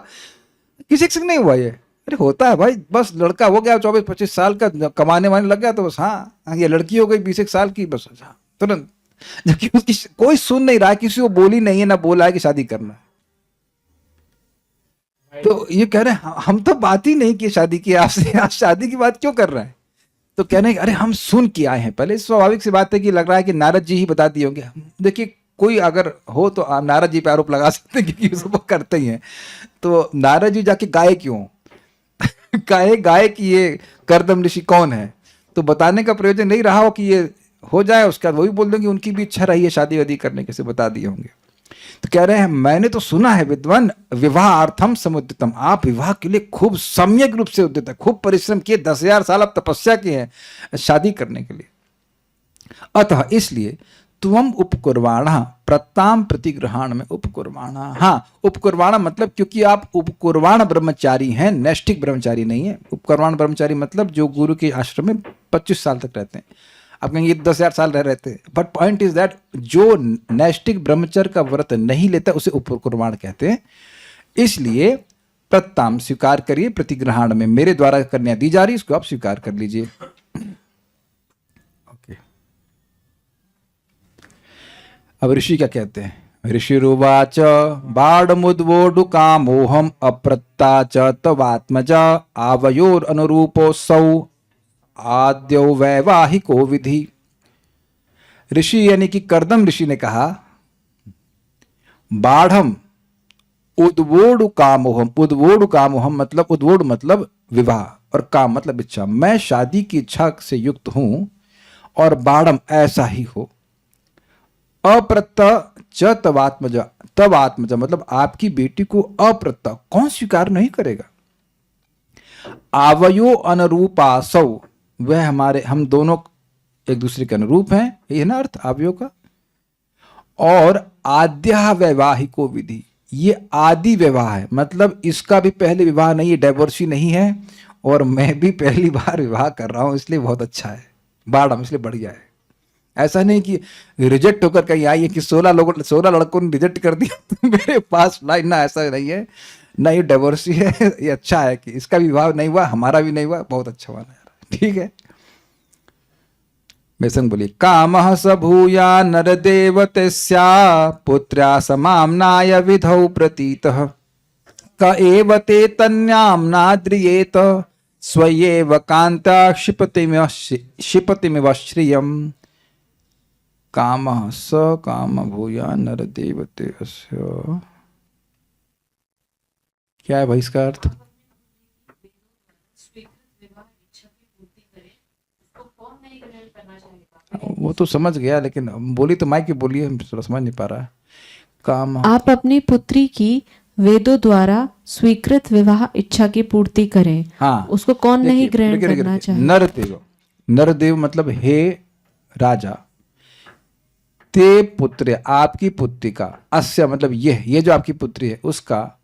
किसी से नहीं हुआ ये। अरे होता है भाई, बस लड़का हो गया 24-25 साल का, कमाने वाने लग गया तो बस हाँ, ये लड़की हो गई 20 साल की, बस हाँ तुरंत। जबकि उसकी कोई सुन नहीं रहा, किसी को बोली नहीं है, ना बोला है कि शादी करना है। तो ये कह रहे हैं हम तो बात ही नहीं की शादी की आपसे, आप शादी की बात क्यों कर रहे हैं? तो कहने अरे हम सुन के आए हैं। पहले स्वाभाविक सी बात है कि लग रहा है कि नारद जी ही बता दिए होंगे। देखिए कोई अगर हो तो आप नारद जी पे आरोप लगा सकते हैं, क्योंकि उसको करते ही हैं। तो नारद जी जाके गाये क्यों? गाये कि ये कर्दम ऋषि कौन है, तो बताने का प्रयोजन नहीं रहा हो कि ये हो जाए, उसके बाद वही बोल देंगे उनकी भी इच्छा रही है शादी वादी करने के, से बता दिए होंगे। तो कह रहे हैं मैंने तो सुना है विद्वान विवाहार्थम समुद्यतम, आप विवाह के लिए खूब सम्यक रूप से उद्यत है, खूब परिश्रम किए, 10,000 साल आप तपस्या किए हैं शादी करने के लिए। अतः इसलिए तुम उपकुर्वाणा प्रत्ताम प्रतिग्रहण में उपकुर्वाणा। हाँ, उपकुर्वाणा मतलब क्योंकि आप उपकुर्वाण ब्रह्मचारी हैं, नैष्ठिक ब्रह्मचारी नहीं है। उपकुर्वाण ब्रह्मचारी मतलब जो गुरु के आश्रम में 25 साल तक रहते हैं। आप कहेंगे 10,000 साल रह रहते हैं, बट पॉइंट इज दैट जो नैष्ठिक ब्रह्मचर्य का व्रत नहीं लेता उसे उपकुर्वाण कहते हैं। इसलिए प्रत्ताम स्वीकार करिए, प्रतिग्रहण में मेरे द्वारा कन्या दी जा रही, इसको आप स्वीकार कर लीजिए। अब ऋषि क्या कहते हैं? ऋषिरुवाच बाढ़मुद्वोडु कामोहम अप्रत्ता च तवात्मज आवयोर अनुरूपोऽसौ आद्यो वैवाहिको विधि। ऋषि यानी कि कर्दम ऋषि ने कहा बाढ़म उद्वोडु कामोहम, उद्वोडु कामोहम मतलब उद्वोड मतलब विवाह और काम मतलब इच्छा। मैं शादी की इच्छा से युक्त हूं और बाढ़म ऐसा ही हो। अप्रत्त च तवात्मज, तब आत्मज मतलब आपकी बेटी को अप्रत्त कौन स्वीकार नहीं करेगा। आवयो अनुरूपासौ, वह हमारे हम दोनों एक दूसरे के अनुरूप हैं, ये है ना अर्थ आवयो का। और आद्या वैवाहिको विधि, ये आदि विवाह है, मतलब इसका भी पहले विवाह नहीं है, डाइवोर्सी नहीं है, और मैं भी पहली बार विवाह कर रहा हूं, इसलिए बहुत अच्छा है बाढ़, इसलिए बढ़िया है। ऐसा नहीं कि रिजेक्ट होकर कहीं आई है कि 16 लड़कों ने रिजेक्ट कर दिया तो मेरे पास लाइन, ना ऐसा नहीं है, ना ये डाइवोर्सी है। ये अच्छा है कि इसका भी विवाह नहीं हुआ, हमारा भी नहीं हुआ, बहुत अच्छा हुआ यार, ठीक है। बेसन बोलिए कामः स भूया नरदेवतस्या पुत्र्या समाम्नाय विधौ प्रतीतः क एव ते तन्याम्नाद्रियेत स्वयेव कान्ता क्षिपतिमिव श्रियम्। कामः स काम भूया नरदेवतस्य, क्या है भाई इसका अर्थ? वो तो समझ गया, लेकिन बोली तो माई की बोली है, थोड़ा समझ नहीं पा रहा है। काम आप अपनी पुत्री की वेदों द्वारा स्वीकृत विवाह इच्छा की पूर्ति करें। हाँ, उसको कौन नहीं देखिए, ग्रहण देखिए, करना देखिए, चाहे। नरदेव, नरदेव मतलब हे राजा, ते पुत्र, आपकी पुत्री का, अस्य मतलब ये जो आपकी पुत्री है उसका,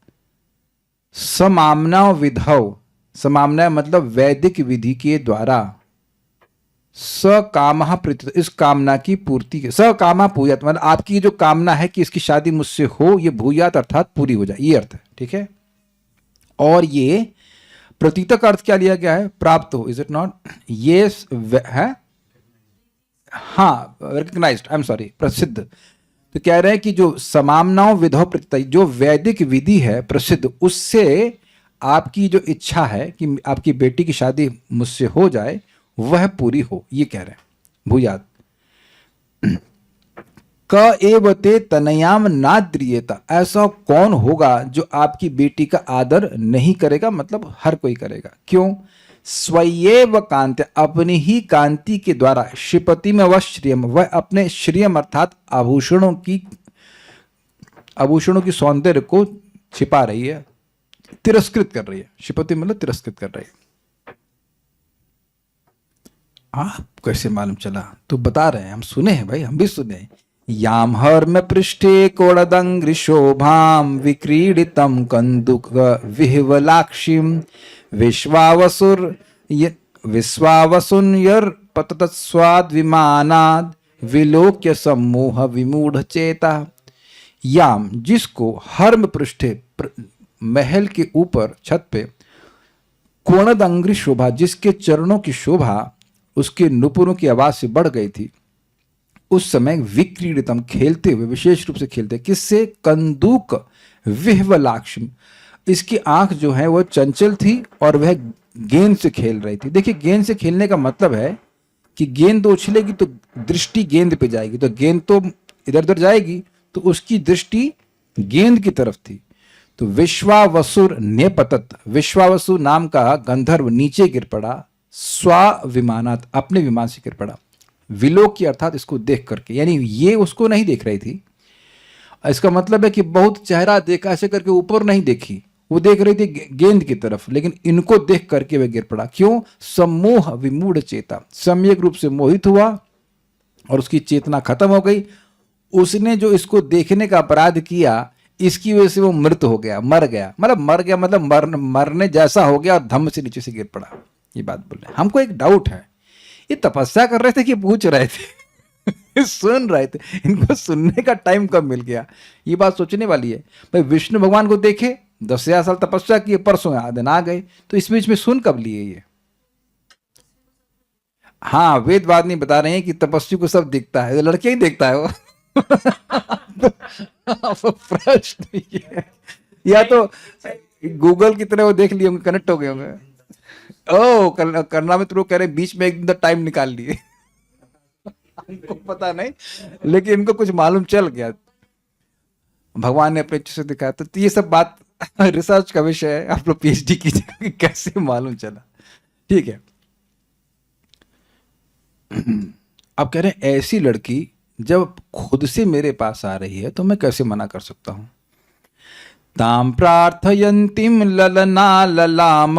समामना विधौ, समामना मतलब वैदिक विधि के द्वारा, सकामः प्रीति, इस कामना की पूर्ति के, सकामा भूयात मतलब आपकी जो कामना है कि इसकी शादी मुझसे हो, ये भूयात अर्थात पूरी हो जाए, ये अर्थ है, ठीक है। और ये प्रतीतक अर्थ क्या लिया गया है, प्राप्त हो, इज इट नॉट, ये है, हाँ, रिकग्नाइज्ड, आई एम सॉरी, प्रसिद्ध। तो कह रहे हैं कि जो समामनाओं विधौ प्रत्यय, जो वैदिक विधि है प्रसिद्ध, उससे आपकी जो इच्छा है कि आपकी बेटी की शादी मुझसे हो जाए, वह पूरी हो, ये कह रहे हैं, भूयात। क एव ते तनयाम नाद्रियेता, ऐसा कौन होगा जो आपकी बेटी का आदर नहीं करेगा, मतलब हर कोई करेगा, क्यों, स्वयेव कांति, अपनी ही कांति के द्वारा, श्रीपति में वह श्रियम, वह अपने श्रियम अर्थात आभूषणों की सौंदर्य को छिपा रही है, तिरस्कृत कर रही है, श्रीपति मतलब तिरस्कृत कर रही है। आप कैसे मालूम चला, तो बता रहे हैं, हम सुने हैं भाई, हम भी सुने हैं। याम हर्म पृष्ठे कोड़दंग्रि शोभाम विक्रीडितम कंदुक विह्वलाक्षीम विश्वावसुर विश्वावसुन्यर पततस्वाद विमानाद विलोक्य सम्मोह विमूढ़ चेता। याम जिसको, हर्म पृष्ठे महल के ऊपर छत पे, कोणदंग्रि शोभा जिसके चरणों की शोभा उसके नुपुरों की आवाज से बढ़ गई थी, उस समय विक्रीडितम खेलते हुए, विशेष रूप से खेलते, किससे, कंदूक विह्वलाक्षम, इसकी आंख जो है वह चंचल थी और वह गेंद से खेल रही थी। देखिए, गेंद से खेलने का मतलब है कि गेंद उछलेगी तो दृष्टि गेंद पे जाएगी, तो गेंद तो इधर उधर जाएगी, तो उसकी दृष्टि गेंद की तरफ थी। तो विश्वावसुर नेपतत, विश्वावसु नाम का गंधर्व नीचे गिर पड़ा, स्वाविमानात अपने विमान से गिर पड़ा, विलोक अर्थात इसको देख करके, यानी ये उसको नहीं देख रही थी, इसका मतलब है कि बहुत चेहरा देखा ऐसे करके ऊपर नहीं देखी, वो देख रही थी गेंद की तरफ, लेकिन इनको देख करके वह गिर पड़ा, क्यों, सम्मोह विमूढ़ चेता, सम्यक रूप से मोहित हुआ और उसकी चेतना खत्म हो गई। उसने जो इसको देखने का अपराध किया, इसकी वजह से वो मृत हो गया, मर गया, मतलब मरने जैसा हो गया और धम्म से नीचे से गिर पड़ा। ये बात बोल रहे हैं। हमको एक डाउट है, ये तपस्या कर रहे थे कि पूछ रहे थे सुन रहे थे, इनको सुनने का टाइम कब मिल गया, ये बात सोचने वाली है। भाई विष्णु भगवान को देखे, 10,000 साल तपस्या किए, परसों दिन आ गए, तो इस बीच में सुन कब लिए ये। हाँ, वेदवाद नहीं बता रहे हैं कि तपस्वी को सब दिखता है, लड़के ही देखता है वो प्रश्न ये है। या तो गूगल की तरह वो देख लिए होंगे, कनेक्ट हो गए होंगे। ओ करना में तो कह रहे बीच में एक दिन टाइम निकाल लिए हमको पता नहीं, लेकिन इनको कुछ मालूम चल गया, भगवान ने अपने अच्छे से दिखाया। तो ये सब बात रिसर्च का विषय है, आप लोग पीएचडी कीजिए कि कैसे मालूम चला, ठीक है। अब कह रहे हैं ऐसी लड़की जब खुद से मेरे पास आ रही है तो मैं कैसे मना कर सकता हूं। ताम प्रार्थयंतीम ललना ललाम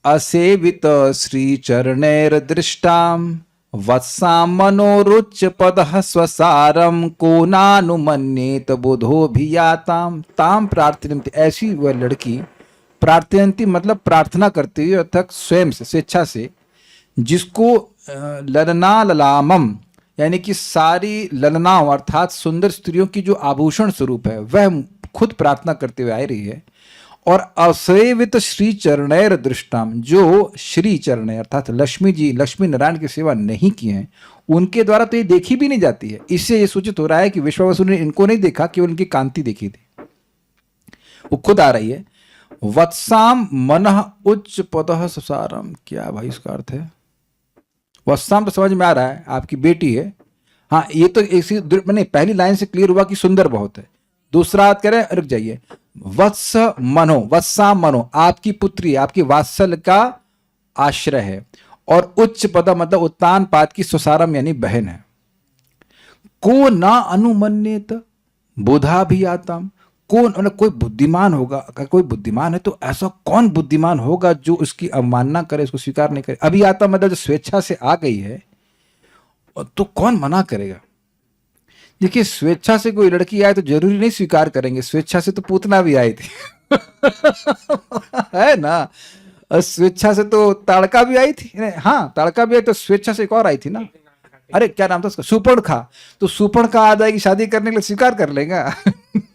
असेवित श्री चरणैर दृष्टाम वत्साम मनोरुच्च पदः स्वसारम को नानुमन्येत बोधोभियाताम। ताम प्रार्थयंती, ऐसी वह लड़की, प्रार्थयंती मतलब प्रार्थना करती हुई अर्थात स्वयं से, स्वेच्छा से, जिसको ललना ललामम यानी कि सारी ललनाओं अर्थात सुंदर स्त्रियों की जो आभूषण स्वरूप है वह खुद प्रार्थना करते हुए आ रही है, और असेवित श्री चरणैर दृष्टाम, जो श्री चरण अर्थात लक्ष्मी जी, लक्ष्मी नारायण की सेवा नहीं की है, उनके द्वारा तो ये देखी भी नहीं जाती है। इससे ये सूचित हो रहा है कि विश्वावसु ने इनको नहीं देखा, केवल उनकी कांति देखी थी, वो खुद आ रही है। वत्साम मनः उच्च पदः सुसारम, क्या भाई इसका अर्थ है। वत्साम तो समझ में आ रहा है, आपकी बेटी है। हाँ, ये तो इसी मैंने पहली लाइन से क्लियर हुआ कि सुंदर बहुत है। दूसरा अर्थ कह रहे हैं, रुक जाइए, वत्स मनो, वत्सा मनो, आपकी पुत्री, आपकी वात्सल का आश्रय है, और उच्च पदा मतलब उत्तान पाद की सुसारम यानी बहन है। को ना अनुमन्येत बुधा भी आताम, कौन मतलब कोई बुद्धिमान होगा, अगर कोई बुद्धिमान है तो ऐसा कौन बुद्धिमान होगा जो उसकी अवमानना करे, उसको स्वीकार नहीं करे। अभी आता मतलब जो स्वेच्छा से आ गई है तो कौन मना करेगा। देखिए स्वेच्छा से कोई लड़की आए तो जरूरी नहीं स्वीकार करेंगे, स्वेच्छा से तो पूतना भी आई थी है ना, और स्वेच्छा से तो ताड़का भी आई थी, हाँ ताड़का भी आई, तो स्वेच्छा से एक और आई थी ना, अरे क्या नाम था उसका, सुपर्णखा। तो सुपर्णखा आ जाएगी शादी करने के लिए, स्वीकार कर लेगा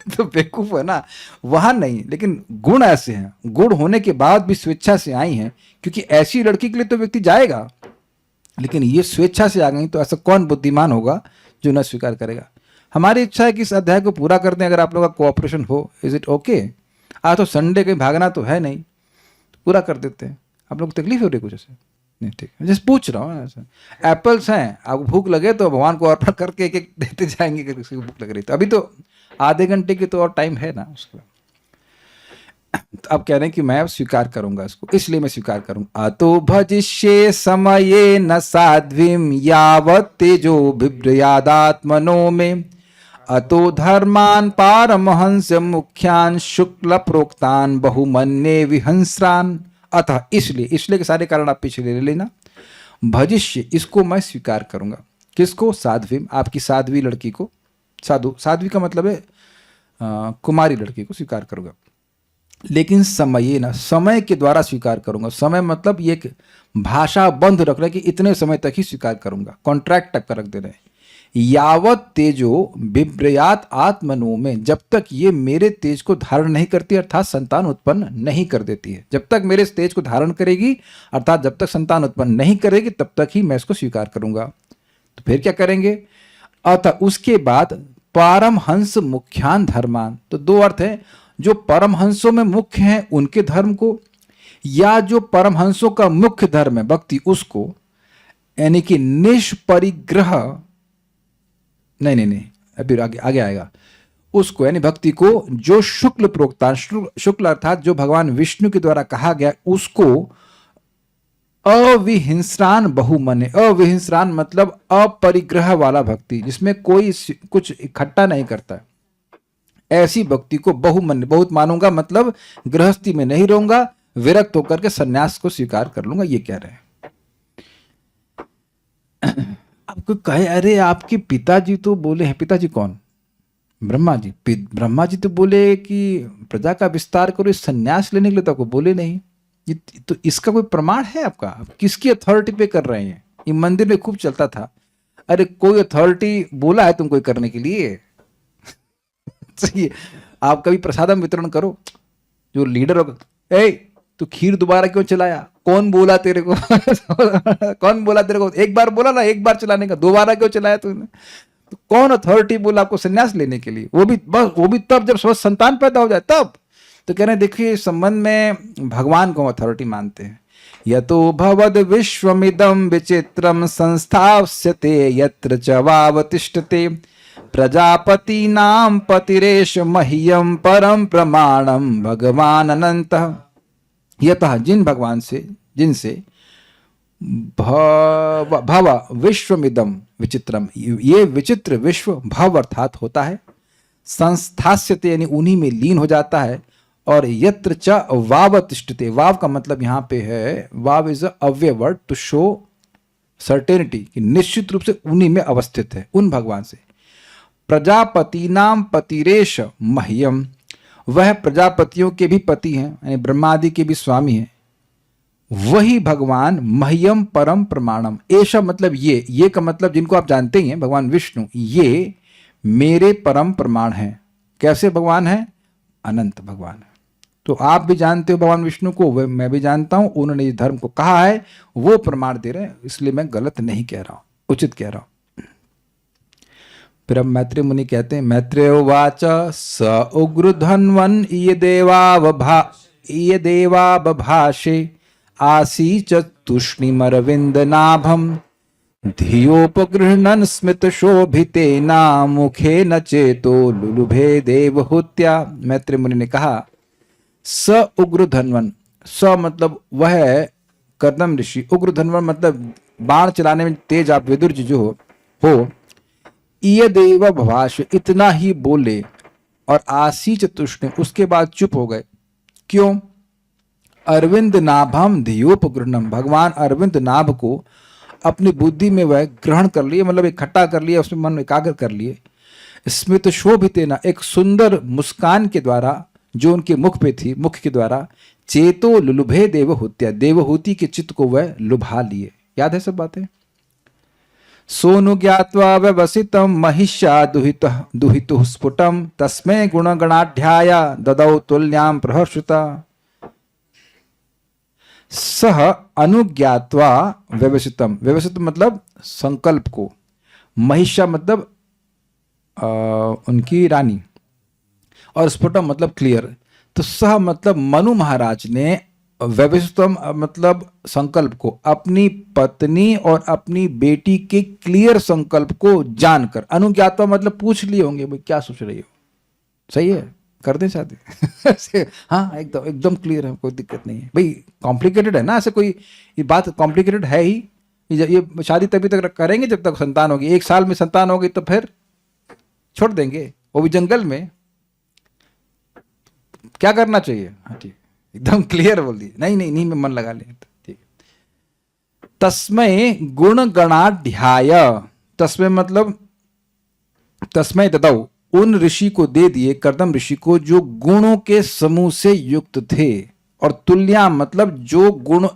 तो बेवकूफ है ना, वहां नहीं। लेकिन गुण ऐसे हैं, गुण होने के बाद भी स्वेच्छा से आई हैं, क्योंकि ऐसी लड़की के लिए तो व्यक्ति जाएगा, लेकिन ये स्वेच्छा से आ गई तो ऐसा कौन बुद्धिमान होगा जो न स्वीकार करेगा। हमारी इच्छा है कि इस अध्याय को पूरा कर दें, अगर आप लोगों का कोऑपरेशन हो। Is it okay? आज तो संडे कहीं भागना तो है नहीं, तो पूरा कर देते हैं। आप लोग को तकलीफ हो रही कुछ ऐसे? नहीं, ठीक है, जस्ट पूछ रहा हूँ। ऐसा एप्पल्स हैं, आपको भूख लगे तो भगवान को अर्पण करके एक एक देते जाएंगे, अगर किसी को भूख लग रही तो। अभी तो आधे घंटे की तो और टाइम है ना उसका। तो अब कह रहे हैं कि मैं अब स्वीकार करूंगा इसको, इसलिए मैं स्वीकार करूंगा। अतो भजिष्ये समये न साध्वीम यावत् तेजो बिभ्रयादात्मनो में, अतो धर्मान पारमहंस मुख्यान शुक्ल प्रोक्तान बहुमन्ये विहंस्रान। अतः इसलिए के सारे कारण आप पीछे ले लेना। भजिष्य इसको मैं स्वीकार करूंगा, किसको? साध्वी, आपकी साध्वी लड़की को। साध्वी का मतलब है कुमारी लड़की को स्वीकार करूंगा। लेकिन समय ना, समय के द्वारा स्वीकार करूंगा। समय मतलब ये एक भाषा बंध रख रहा है कि इतने समय तक ही स्वीकार करूंगा, कॉन्ट्रैक्ट तक का रख दे रहे हैं। यावत तेजो बिभ्रयात आत्मनो में, जब तक ये मेरे तेज को धारण नहीं करती, अर्थात संतान उत्पन्न नहीं कर देती है। जब तक मेरे तेज को धारण करेगी, अर्थात जब तक संतान उत्पन्न नहीं करेगी, तब तक ही मैं इसको स्वीकार करूंगा। तो फिर क्या करेंगे? अतः उसके बाद पारमहंस मुख्यान धर्मान, तो दो अर्थ हैं, जो परमहंसों में मुख्य हैं उनके धर्म को, या जो परमहंसों का मुख्य धर्म है भक्ति उसको, यानी कि निष्परिग्रह, नहीं, अभी आगे आएगा उसको, यानी भक्ति को जो शुक्ल प्रोक्ता, शुक्ल अर्थात जो भगवान विष्णु के द्वारा कहा गया उसको, अविहिंस्रान बहुमने। अविहिंस्रान मतलब अपरिग्रह वाला भक्ति, जिसमें कोई कुछ इकट्ठा नहीं करता। ऐसी भक्ति को बहुमन्य, बहुत मानूंगा मतलब गृहस्थी में नहीं रहूंगा, विरक्त होकर के सन्यास को स्वीकार कर लूंगा, ये कह रहे हैं। आपको कहे अरे आपके पिताजी तो बोले हैं, पिताजी कौन? ब्रह्मा जी। ब्रह्मा जी तो बोले कि प्रजा का विस्तार करो, इस सन्यास लेने के लिए तो आपको बोले नहीं। तो इसका कोई प्रमाण है आपका? आप किसकी अथॉरिटी पे कर रहे हैं? ये मंदिर में खूब चलता था, अरे कोई अथॉरिटी बोला है तुमको करने के लिए? आप कभी प्रसादम वितरण करो, जो लीडर होगा, ए तू खीर दोबारा क्यों चलाया? कौन बोला तेरे को? कौन बोला तेरे को? एक बार बोला ना, एक बार चलाने का, दोबारा क्यों चलाया तूने? तो कौन अथॉरिटी बोला आपको सन्यास लेने के लिए? वो भी तब जब संतान पैदा हो जाए तब। तो कह रहे हैं देखिए, इस संबंध में भगवान को अथॉरिटी मानते हैं। यतो भवद विश्वमिदं विचित्रम संस्थास्यते यत्र च वावतिष्ठते, प्रजापतीनां पतिरेष मह्यम परम प्रमाणम भगवान अनंतः। यतः जिन भगवान से, जिनसे, भव विश्वमिदम विचित्रम, ये विचित्र विश्व भव अर्थात होता है, संस्थास्यते यानी उन्हीं में लीन हो जाता है, और यत्र च वावतिष्ठते, वाव का मतलब यहां पे है, वाव इज अ अव्यय वर्ड टू शो सर्टेनिटी, कि निश्चित रूप से उन्हीं में अवस्थित है, उन भगवान से। प्रजापति नाम पतिरेश मह्यम, वह प्रजापतियों के भी पति हैं, यानी ब्रह्मादि के भी स्वामी हैं, वही भगवान मह्यम परम प्रमाणम। ऐसा मतलब ये का मतलब जिनको आप जानते ही हैं, भगवान विष्णु, ये मेरे परम प्रमाण हैं। कैसे भगवान हैं? अनंत भगवान है। तो आप भी जानते हो भगवान विष्णु को, वह मैं भी जानता हूं, उन्होंने इस धर्म को कहा है, वो प्रमाण दे रहे हैं, इसलिए मैं गलत नहीं कह रहा हूं, उचित कह रहा हूं। फिर अब मैत्रेय मुनि कहते हैं, मैत्रेय उवाच स उग्र धन्वन ये देवा बभाषे आसी च तुष्णिमरविंद नाभम, धियोपगृह्णन् स्मित शोभितेना मुखे न चेतो लुलुभे देवहूत्या। मैत्रेय मुनि ने कहा, स उग्र धन्वन, स मतलब वह कर्दम ऋषि उग्र धनुर्धर मतलब बाण चलाने में तेज आप विदुर जी जो हो ये देव भवाश इतना ही बोले और आसीच तुष्ण उसके बाद चुप हो गए। क्यों? अरविंद नाभम धियोपगृहणम भगवान अरविंद नाभ को अपनी बुद्धि में वह ग्रहण कर लिए, मतलब इकट्ठा कर लिया, उसमें मन एकाग्र कर लिए। स्मित शोभितेना एक सुंदर मुस्कान के द्वारा जो उनके मुख पे थी, मुख के द्वारा चेतो लुलुभे देवहूत्या देवहूति के चित्त को वह लुभा लिए। याद है सब बातें? सोनु ज्ञात्वा व्यवसितम महिष्या दुहितु स्फुटम तस्मै गुणगणाढ्याय ददौ तुल्याम प्रहर्षिता सह अनुज्ञात्वा व्यवसितम व्यवसित मतलब संकल्प को, महिषा मतलब उनकी रानी, और स्फुटम मतलब क्लियर। तो सह मतलब मनु महाराज ने व्यवसितम मतलब संकल्प को अपनी पत्नी और अपनी बेटी के क्लियर संकल्प को जानकर, अनुज्ञात्वा मतलब पूछ लिए होंगे भाई क्या सोच रही हो, सही है कर दें शादी हाँ एकदम एकदम क्लियर है, कोई दिक्कत नहीं है भाई। कॉम्प्लिकेटेड है ना, ऐसे कोई ये बात कॉम्प्लिकेटेड है ही, ये शादी तभी तक करेंगे जब तक संतान होगी। 1 साल में संतान होगी तो फिर छोड़ देंगे, वो भी जंगल में। क्या करना चाहिए? हाँ ठीक, एकदम क्लियर बोल दिए, नहीं नहीं नहीं में मन लगा ले, ठीक। तस्मै गुण गणाढ्याय, तस्मै मतलब तस्मै ददौ उन ऋषि को दे दिए, कर्दम ऋषि को जो गुणों के समूह से युक्त थे, और तुल्या मतलब जो गुण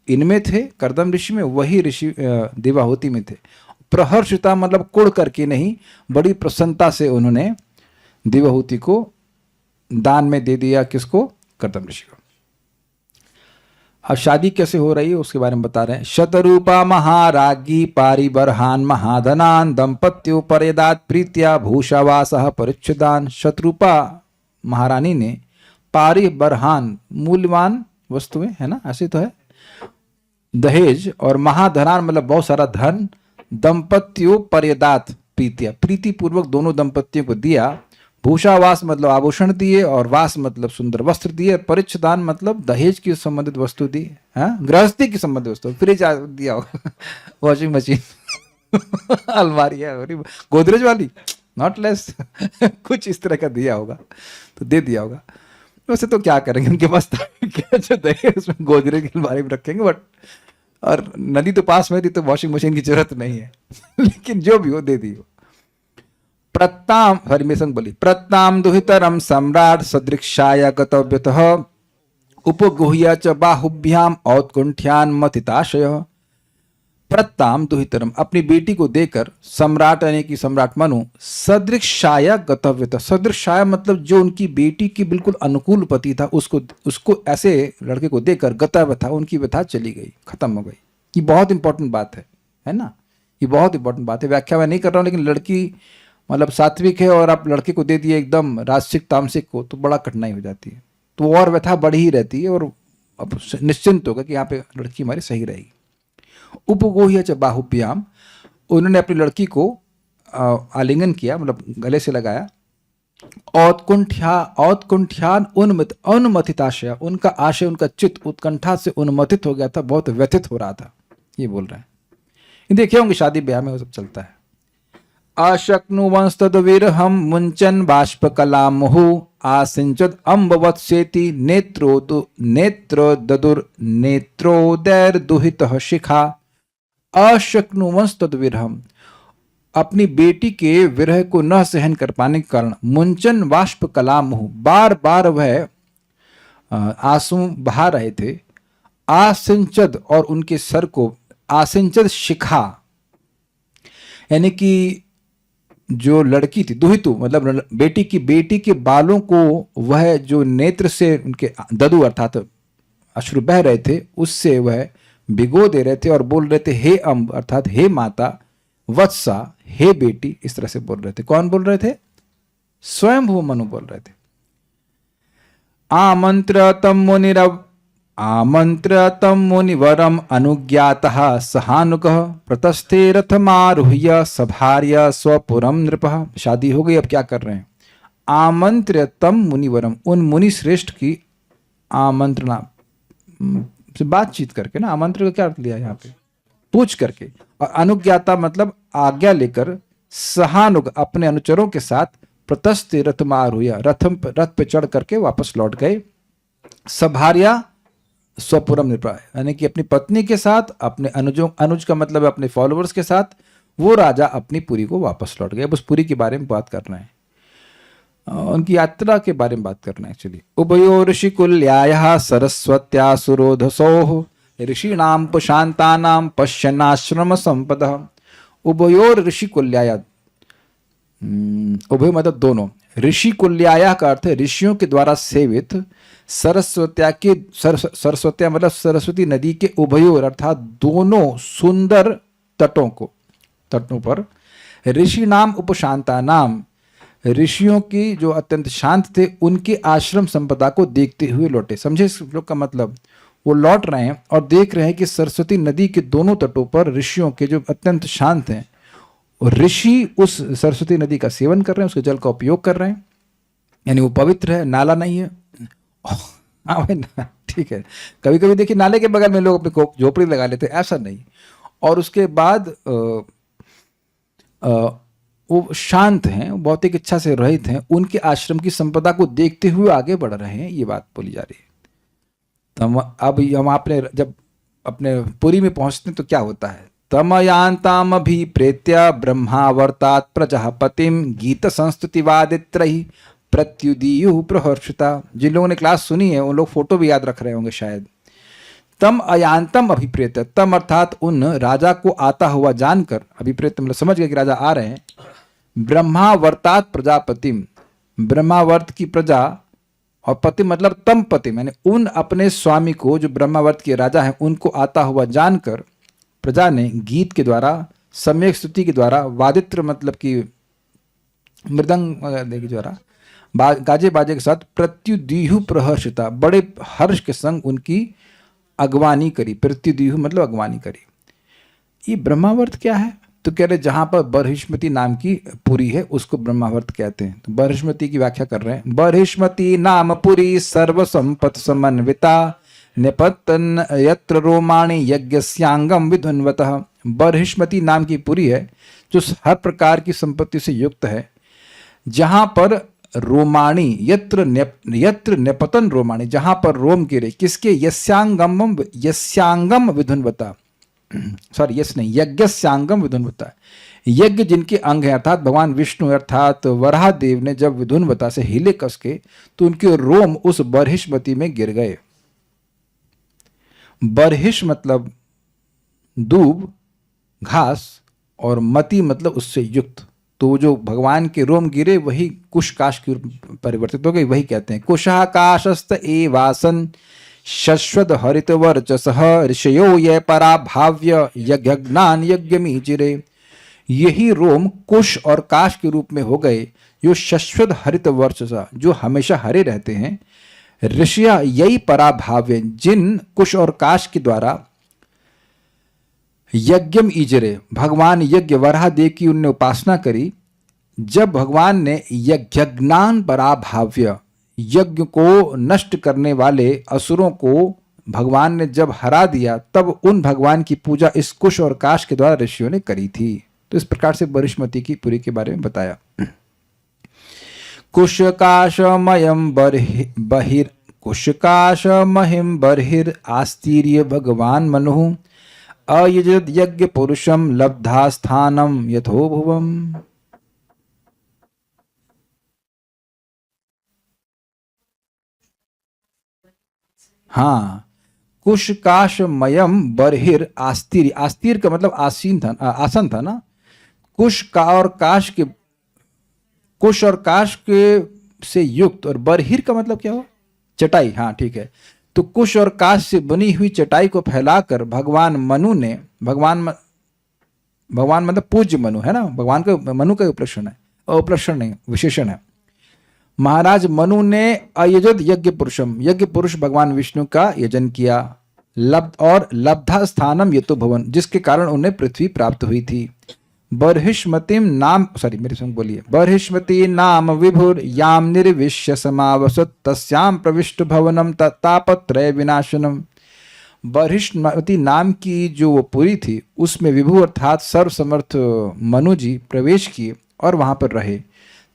इनमें थे कर्दम ऋषि में वही ऋषि देवाहूति में थे। प्रहर्षिता मतलब कुड़ करके नहीं, बड़ी प्रसन्नता से उन्होंने देवाहूति को दान में दे दिया। किसको? कर्दम ऋषि को। अब शादी कैसे हो रही है उसके बारे में बता रहे हैं। शतरूपा महारागी पारिबर्हान महाधनान दंपत्यो परेदात प्रीत्या भूषावासः परिच्छदान। शतरूपा महारानी ने पारिबर्हान मूल्यवान वस्तुएं, है ना, ऐसे तो है, दहेज, और महाधनान मतलब बहुत सारा धन, दंपत्यो परेदात प्रीत्या प्रीति पूर्वक दोनों दंपतियों को दिया। भूषावास मतलब आभूषण दिए, और वास मतलब सुंदर वस्त्र दिए। परिच्छदान मतलब दहेज की संबंधित वस्तु दी, हाँ, गृहस्थी की संबंधित वस्तु, फ्रिज दिया होगा वॉशिंग मशीन अलमारी है गोदरेज वाली, नॉट लेस कुछ इस तरह का दिया होगा, तो दे दिया होगा। वैसे तो क्या करेंगे, उनके पास क्या जो दहेज उसमें गोदरेज की अलमारी में रखेंगे, बट और नदी तो पास में थी तो वॉशिंग मशीन की जरूरत नहीं है लेकिन जो भी हो दे दी हो। प्रत्ताम हरिमेशन बोली प्रत्ताम दुहितरम सम्राट सदृक्षाय गतव्यतः उपगुह्य च बाहुभ्याम औत्कुंठ्यान मथिताशय। प्रत्ताम दुहितरम अपनी बेटी को देकर सम्राट यानी कि सम्राट मनु सदृक्षाय गतव्यतः, सदृक्षाय मतलब जो उनकी बेटी की बिल्कुल अनुकूल पति था उसको ऐसे लड़के को देकर गतव्यथा उनकी व्यथा चली गई, खत्म हो गई। ये बहुत इंपॉर्टेंट बात है ना, ये बहुत इंपॉर्टेंट बात है। व्याख्या मैं नहीं कर रहा हूं, लेकिन लड़की मतलब सात्विक है और आप लड़के को दे दिए एकदम राजसिक तामसिक को, तो बड़ा कठिनाई हो जाती है, तो और व्यथा बढ़ी ही रहती है, और अब निश्चिंत होगा कि यहाँ पे लड़की हमारी सही रहेगी। उपगोह्य च बाहुभ्याम, उन्होंने अपनी लड़की को आलिंगन किया, मतलब गले से लगाया। औत्कुंठ्यान उन्मथिताशय, उनका आशय उनका चित्त उत्कंठा से उन्मथित हो गया था, बहुत व्यथित हो रहा था, ये बोल रहे हैं। देखिए होंगे शादी ब्याह में वो सब चलता है। अशक्नुवंस्तद्विरहं मुञ्चन् बाष्पकलामुः आसिञ्चद् अम्बवत्सेति नेत्रोदैर्दुहितः शिखा। अशक्नुवंस्तद्विरहं, अपनी बेटी के विरह को न सहन कर पाने के कारण मुंचन बाष्पकलामुः, बार बार वह आंसू बहा रहे थे। आसिञ्चद, और उनके सर को आसिञ्चद शिखा, यानी कि जो लड़की थी दुहितु मतलब बेटी के बालों को वह जो नेत्र से उनके ददु अर्थात अश्रु बह रहे थे उससे वह भिगो दे रहे थे, और बोल रहे थे हे अम्ब अर्थात हे माता, वत्सा हे बेटी, इस तरह से बोल रहे थे। कौन बोल रहे थे? स्वयंभू मनु बोल रहे थे। आमन्त्रतं मुनिवरम अनुज्ञातः सहानुकः प्रतस्थे रथमारुह्य सभार्य स्वपुरम नृपः। शादी हो गई, अब क्या कर रहे हैं? आमन्त्रतम मुनिवरम, उन मुनि श्रेष्ठ की आमंत्रणा से बातचीत करके ना, आमंत्रण का क्या अर्थ लिया यहाँ पे, पूछ करके। और अनुज्ञाता मतलब आज्ञा लेकर, सहानुग अपने अनुचरों के साथ, प्रतस्ते रथमार हुआ, रथ पे चढ़ करके वापस लौट गए। सभार्या स्वपुरम निप्राय, यानी कि अपनी पत्नी के साथ, अपने अनुजों, अनुज का मतलब अपने फॉलोअर्स के साथ, वो राजा अपनी पुरी को वापस लौट गए। बस पुरी के बारे में बात करना है, उनकी यात्रा के बारे में बात करना है। चलिए, उभयो ऋषिकुल्यायः सरस्वत्या सुरोधसोः ऋषीणाम पुशान्तानाम पश्यन्नाश्रम संपदः। उभयोर ऋषिकुल्याय, उभय मतलब दोनों, ऋषिकुल्याय का अर्थ है ऋषियों के द्वारा सेवित, सरस्वत्या के, सरस्वत्या मतलब सरस्वती नदी के उभयोर अर्थात दोनों सुंदर तटों पर, ऋषि नाम उपशांता नाम, ऋषियों की जो अत्यंत शांत थे, उनके आश्रम संपदा को देखते हुए लौटे। समझे इस श्लोक का मतलब? वो लौट रहे हैं और देख रहे हैं कि सरस्वती नदी के दोनों तटों पर ऋषियों के जो अत्यंत शांत हैं, और ऋषि उस सरस्वती नदी का सेवन कर रहे हैं, उसके जल का उपयोग कर रहे हैं, यानी वो पवित्र है, नाला नहीं है। हाँ भाई, ठीक है। कभी कभी देखिए नाले के बगल में लोग अपने झोपड़ी लगा लेते हैं, ऐसा नहीं। और उसके बाद वो शांत हैं, भौतिक इच्छा से रहित हैं, उनके आश्रम की संपदा को देखते हुए आगे बढ़ रहे हैं, ये बात बोली जा रही है। तो अब हम अपने जब अपने पुरी में पहुंचते हैं तो क्या होता है? तमयांताम अभिप्रेत्य ब्रह्मावर्तात् प्रजापतिम गीत संस्तुतिवादित्रहि प्रत्युदीयु प्रहर्षिता। जिन लोगों ने क्लास सुनी है उन लोग फोटो भी याद रख रहे होंगे शायद। तम अयांतम अभिप्रेत्य, तम अर्थात उन राजा को आता हुआ जानकर, अभिप्रेत्य मतलब समझ गए कि राजा आ रहे हैं। ब्रह्मावर्तात् प्रजापतिम, ब्रह्मावर्त की प्रजा, और पति मतलब तम पति, मैंने उन अपने स्वामी को जो ब्रह्मावर्त के राजा हैं उनको आता हुआ जानकर प्रजा ने गीत के द्वारा, सम्यक स्तुति के द्वारा, वादित्र मतलब कि मृदंग के द्वारा, गाजे बाजे के साथ, प्रत्युदीहु प्रहर्षिता, बड़े हर्ष के संग उनकी अगवानी करी। प्रत्युदीहु मतलब अगवानी करी। ये ब्रह्मावर्त क्या है? तो कह रहे जहां पर बर्हिष्मति नाम की पुरी है उसको ब्रह्मावर्त कहते हैं। तो बर्हिष्मति की व्याख्या कर रहे हैं। बर्हिष्मति नाम पुरी सर्व संपत समन्विता निपतन यत्र रोमाणी यज्ञस्यांगम विध्वन्वतः। बर्हिष्मति नाम की पुरी है जो हर प्रकार की संपत्ति से युक्त है, जहां पर रोमाणी, यत्र निपतन रोमाणी, जहां पर रोम गिरे, किसके? यस्यांगम विध्वन्वता, सॉरी यस नहीं, यज्ञस्यांगम विध्वन्वता, यज्ञ जिनके अंग है, अर्थात भगवान विष्णु अर्थात वराह देव ने जब विध्वन्वता से हिले कस के तो उनके रोम उस बर्हिष्मति में गिर गए। बर्हिष मतलब दूब, घास, और मति मतलब उससे युक्त। तो जो भगवान के रोम गिरे वही कुश काश की परिवर्तित हो गई, वही कहते हैं। कुशाकाशस्त एवासन शश्वत हरित वर्चसः ऋषयो ये पराभाव्य यज्ञज्ञान यज्ञमीचिरे। यही रोम कुश और काश के रूप में हो गए, जो शश्वत हरित वर्चसा, जो हमेशा हरे रहते हैं। ऋषिया यही पराभाव्य, जिन कुश और काश के द्वारा यज्ञम ईजरे, भगवान यज्ञ वराह देव की उनने उपासना करी। जब भगवान ने यज्ञज्ञान पराभाव्य, यज्ञ को नष्ट करने वाले असुरों को भगवान ने जब हरा दिया, तब उन भगवान की पूजा इस कुश और काश के द्वारा ऋषियों ने करी थी। तो इस प्रकार से बर्हिष्मति की पुरी के बारे में बताया। कुशकाशमयम बहिर कुशकाशमहिम बर्हिर आस्तीर्य भगवान मनुः अयजद यज्ञ पुरुषम लब्धा स्थानम यथो भुवम। हाँ, कुशकाशमयम बर्हिर आस्तीर्य, आस्तीर्य का मतलब आसीन था, आसन था ना। कुश का और काश के, कुश और काश के से युक्त, और बर्हिर का मतलब क्या हुआ? चटाई। हाँ ठीक है। तो कुश और काश से बनी हुई चटाई को फैलाकर भगवान मनु ने, भगवान मतलब पूज्य मनु है ना, भगवान का मनु का उपलक्षण है, उपलक्षण नहीं विशेषण है। महाराज मनु ने अयजद यज्ञ पुरुषम, यज्ञ पुरुष भगवान विष्णु का यजन किया। और लब्धा स्थानम यतो भवन, जिसके कारण उन्हें पृथ्वी प्राप्त हुई थी। बर्हिष्मतिम नाम, सॉरी मेरे संग बोलिए, बर्हिष्मति नाम विभुर याम निर्विश्य समावसत तस्याम प्रविष्ट भवनम तापत्रय विनाशनम। बर्हिष्मति नाम की जो वो पुरी थी उसमें विभु अर्थात सर्वसमर्थ मनु जी प्रवेश किए और वहां पर रहे।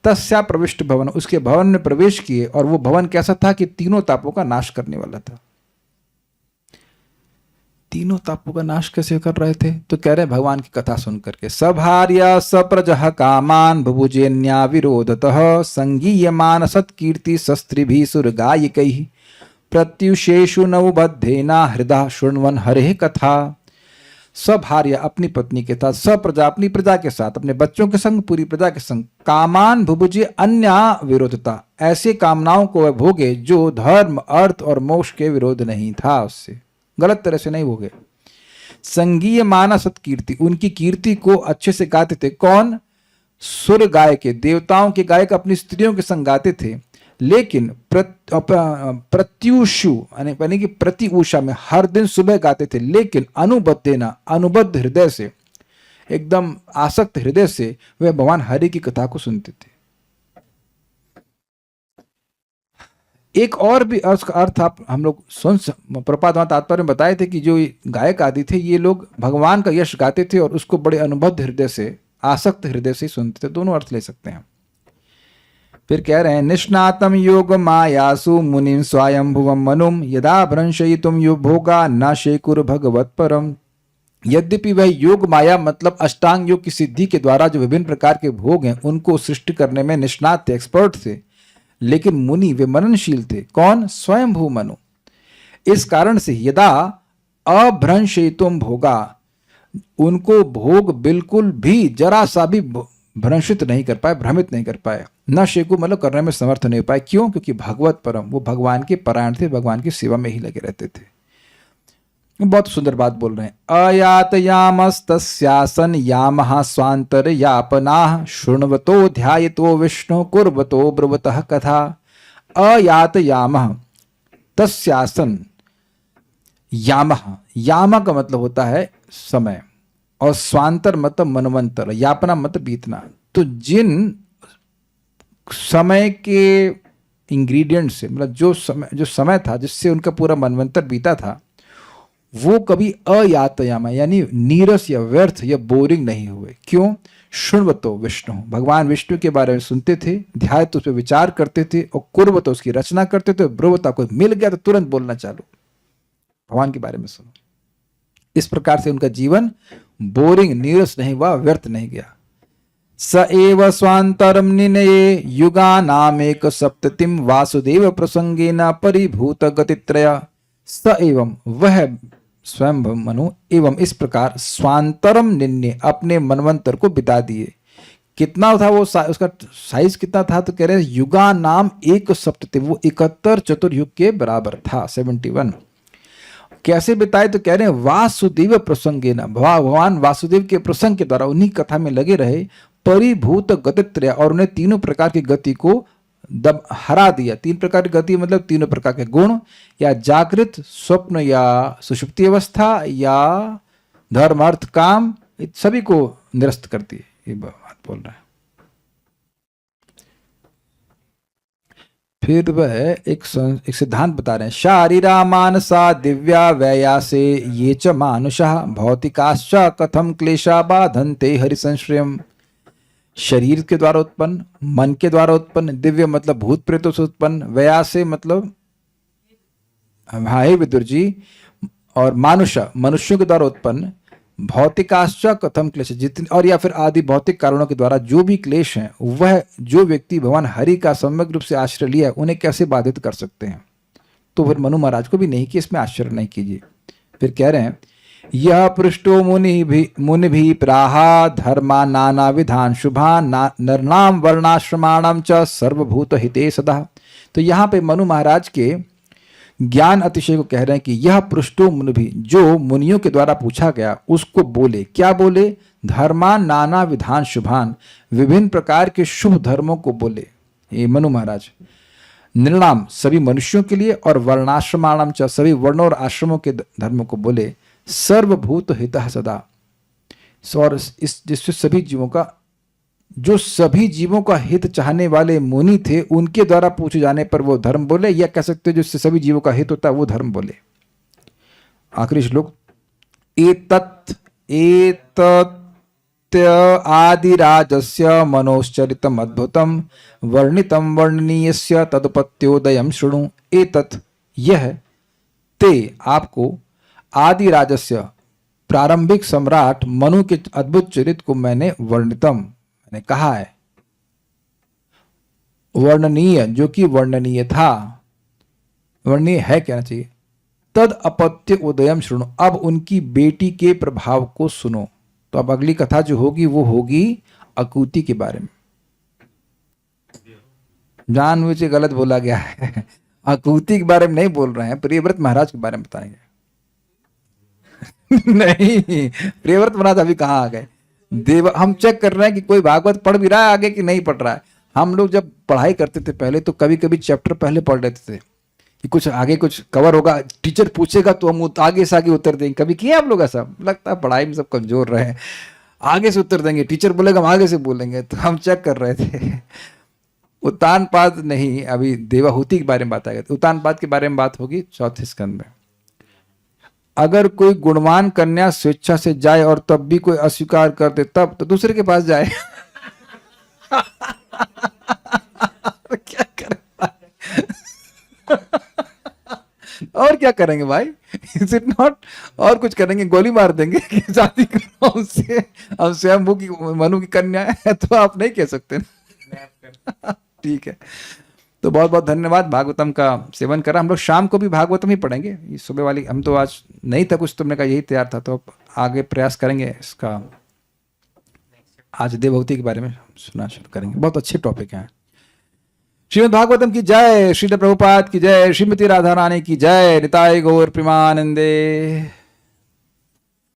तस्या प्रविष्ट भवन, उसके भवन में प्रवेश किए और वो भवन कैसा था कि तीनों तापों का नाश करने वाला था। तीनों तापों का नाश कैसे कर रहे थे? तो कह रहे भगवान की कथा सुन करके, सभार्य सप्रजः कामान बुभुजेन्या विरोधतः संगीयमान सत्कीर्ति शस्त्रिभिः सुरगायिकैः प्रत्युषेषु नवबद्धेना हृदय शृण्वन् हरेः कथा। सभार्य अपनी पत्नी के साथ, सप्रजा अपनी प्रजा के साथ, अपने बच्चों के संग, पूरी प्रजा के संग, कामान बुभुजे अन्य विरोधता, ऐसे कामनाओं को वह भोगे जो धर्म अर्थ और मोक्ष के विरोध नहीं था, उससे गलत तरह से नहीं भोगे। संगीय माना सत्कीर्ति, उनकी कीर्ति को अच्छे से गाते थे। कौन? सुर गाय के, देवताओं के गायक अपनी स्त्रियों के संग गाते थे। लेकिन प्रत्युषु यानी कि प्रति उषा में हर दिन सुबह गाते थे। लेकिन अनुबद्धेना, अनुबद्ध हृदय से, एकदम आसक्त हृदय से वे भगवान हरि की कथा को सुनते थे। एक और भी अर्थ आप हम लोग सुन, प्रपात तात्पर्य में बताए थे कि जो गायक आदि थे ये लोग भगवान का यश गाते थे और उसको बड़े अनुबद्ध हृदय से, आसक्त हृदय से सुनते थे। दोनों अर्थ ले सकते हैं। फिर कह रहे हैं, निष्णातम योग मायासु मुनिम स्वयंभुवम मनुम यदा भ्रंशयितुम यो भोगा न शेकुर भगवत परम। यद्यपि वह योग माया मतलब अष्टांग योग की सिद्धि के द्वारा जो विभिन्न प्रकार के भोग हैं उनको सृष्टि करने में निष्णात थे, एक्सपर्ट थे, लेकिन मुनि वे मननशील थे। कौन? स्वयंभू मनु। इस कारण से यदा अभ्रंशयितुम भोगा, उनको भोग बिल्कुल भी जरा सा भी भ्रंशित नहीं कर पाए, भ्रमित नहीं कर पाए। न शेकु मतलब करने में समर्थ नहीं पाए। क्यों? क्योंकि भगवत परम, वो भगवान के परायण थे, भगवान की सेवा में ही लगे रहते थे। बहुत सुंदर बात बोल रहे हैं। अयात यामस्तस्यासन यामः स्वांतर यापनाः शृण्वतो ध्यायतो विष्णु कुर्वतो ब्रुवतः कथा। अयात यामः तस्यासन, यामः, यामा का मतलब होता है समय, और स्वांतर मतलब मनवंतर, यापना मतलब बीतना। तो जिन समय के इंग्रेडिएंट से, मतलब जो समय था जिससे उनका पूरा मनवंतर बीता था, वो कभी अयातयामा यानी नीरस या व्यर्थ या बोरिंग नहीं हुए। क्यों? शृण्वतो विष्णु, भगवान विष्णु के बारे में सुनते थे, ध्यायत उस पर विचार करते थे, और कुर्वतो उसकी रचना करते थे। ब्रुवता, कोई मिल गया तो तुरंत बोलना चालू, भगवान के बारे में सुनो। इस प्रकार से उनका जीवन बोरिंग, नीरस नहीं हुआ, व्यर्थ नहीं गया। स एव स्वांतरम निनये युगा नामेक सप्ततिम वासुदेव प्रसंगेन परिभूत गतित्रय। स एवं, वह स्वयं मनु, एवं इस प्रकार स्वांतरम निन्ने, अपने मनवंतर को बिता दिए। कितना था वो, उसका साइज कितना था? तो कह रहे युगा नाम एक सप्तति, वो 71 चतुर्युग के बराबर था, 71। कैसे बिताए? तो कह रहे हैं वासुदेव प्रसंगे न, भगवान वासुदेव के प्रसंग के द्वारा उन्हीं कथा में लगे रहे। परिभूत गतित्रय, और उन्हें तीनों प्रकार की गति को दब हरा दिया। तीन प्रकार की गति मतलब तीनों प्रकार के गुण, या जागृत, स्वप्न या सुषुप्ति अवस्था, या धर्म अर्थ काम, सभी को निरस्त करती है। ये बात बोल रहा है। फिर वह एक सिद्धांत बता रहे हैं। शारीरा मानसा दिव्या वैयासे ये च मानुषः भौतिकाश्च कथम क्लेशा बाधन्ते हरिसंश्रयम्। शरीर के द्वारा उत्पन्न, मन के द्वारा उत्पन्न, दिव्य मतलब भूत प्रेतों से उत्पन्न, वैयासे मतलब हे विदुर जी, और मनुष्यों के द्वारा उत्पन्न, भौतिकाश्च कथम क्लेश, जितने और या फिर आदि भौतिक कारणों के द्वारा जो भी क्लेश हैं, वह जो व्यक्ति भगवान हरि का सम्यक रूप से आश्रय लिया है उन्हें कैसे बाधित कर सकते हैं। तो फिर मनु महाराज को भी नहीं कि इसमें आश्चर्य नहीं कीजिए। फिर कह रहे हैं, यह पृष्ठो मुनि भी प्राहा धर्मा नाना विधान शुभान नरनाम वर्णाश्रमाणम च सर्वभूत हिते सदा। तो यहाँ पे मनु महाराज के ज्ञान अतिशय को कह रहे हैं कि यह पृष्ठो मुनि भी, जो मुनियों के द्वारा पूछा गया उसको बोले। क्या बोले? धर्मान नाना विधान शुभान, विभिन्न प्रकार के शुभ धर्मों को बोले ये मनु महाराज। निर्णाम सभी मनुष्यों के लिए, और वर्णाश्रमाणम च सभी वर्णों और आश्रमों के धर्मों को बोले। सर्वभूत हितः सदा, और इस जिससे सभी जीवों का, जो सभी जीवों का हित चाहने वाले मुनि थे उनके द्वारा पूछे जाने पर वो धर्म बोले, या कह सकते हो जिससे सभी जीवों का हित होता है वो धर्म बोले। आखिरी श्लोक, एतत् एतत्य आदिराजस्य मनोश्चरितम् अद्भुतम वर्णितम वर्णनीयस्य तदुपत्योदयम् शृणु। एतत् यह, ते आपको, आदिराजस्य प्रारंभिक सम्राट मनु के अद्भुत चरित्र को मैंने वर्णितम, मैंने कहा है, वर्णनीय जो कि वर्णनीय था, वर्णनीय है कहना चाहिए, तद अपत्य उदयम शृणु, अब उनकी बेटी के प्रभाव को सुनो। तो अब अगली कथा जो होगी वो होगी अकूति के बारे में। जानबूझ के गलत बोला गया है, अकूति के बारे में नहीं बोल रहे हैं, प्रियव्रत महाराज के बारे में बताएंगे। नहीं, प्रियव्रत महाराज अभी कहाँ आ गए? देव, हम चेक कर रहे हैं कि कोई भागवत पढ़ भी रहा है आगे कि नहीं पढ़ रहा है। हम लोग जब पढ़ाई करते थे पहले तो कभी कभी चैप्टर पहले पढ़ लेते थे कि कुछ आगे कुछ कवर होगा, टीचर पूछेगा तो हम आगे से आगे उत्तर देंगे। कभी किए आप लोग ऐसा? लगता है पढ़ाई में सब कमजोर रहे हैं, आगे से उत्तर देंगे, टीचर बोलेगा हम आगे से बोलेंगे। तो हम चेक कर रहे थे। उत्तानपाद नहीं, अभी देवाहुति के बारे में बात आएगी, उत्तानपाद के बारे में बात होगी चौथे स्कंद में। अगर कोई गुणवान कन्या स्वेच्छा से जाए और तब भी कोई अस्वीकार कर दे, तब तो दूसरे के पास जाए। क्या करें और क्या करेंगे भाई? Is it not? और कुछ करेंगे? गोली मार देंगे कि शादी करो हमसे, हम स्वयंभू की मनु की कन्या है, तो आप नहीं कह सकते ना। ठीक है, तो बहुत बहुत धन्यवाद। भागवतम का सेवन करा। हम लोग शाम को भी भागवतम ही पढ़ेंगे। ये सुबह वाली हम तो आज नहीं था कुछ, तुमने कहा यही तैयार था, तो आगे प्रयास करेंगे इसका। आज देवभूति के बारे में सुना शुरू करेंगे, बहुत अच्छे टॉपिक हैं। श्रीमद् भागवतम की जय, श्रील प्रभुपाद की जय, श्रीमती राधा रानी की जय, निताय गौर प्रेमानंदे।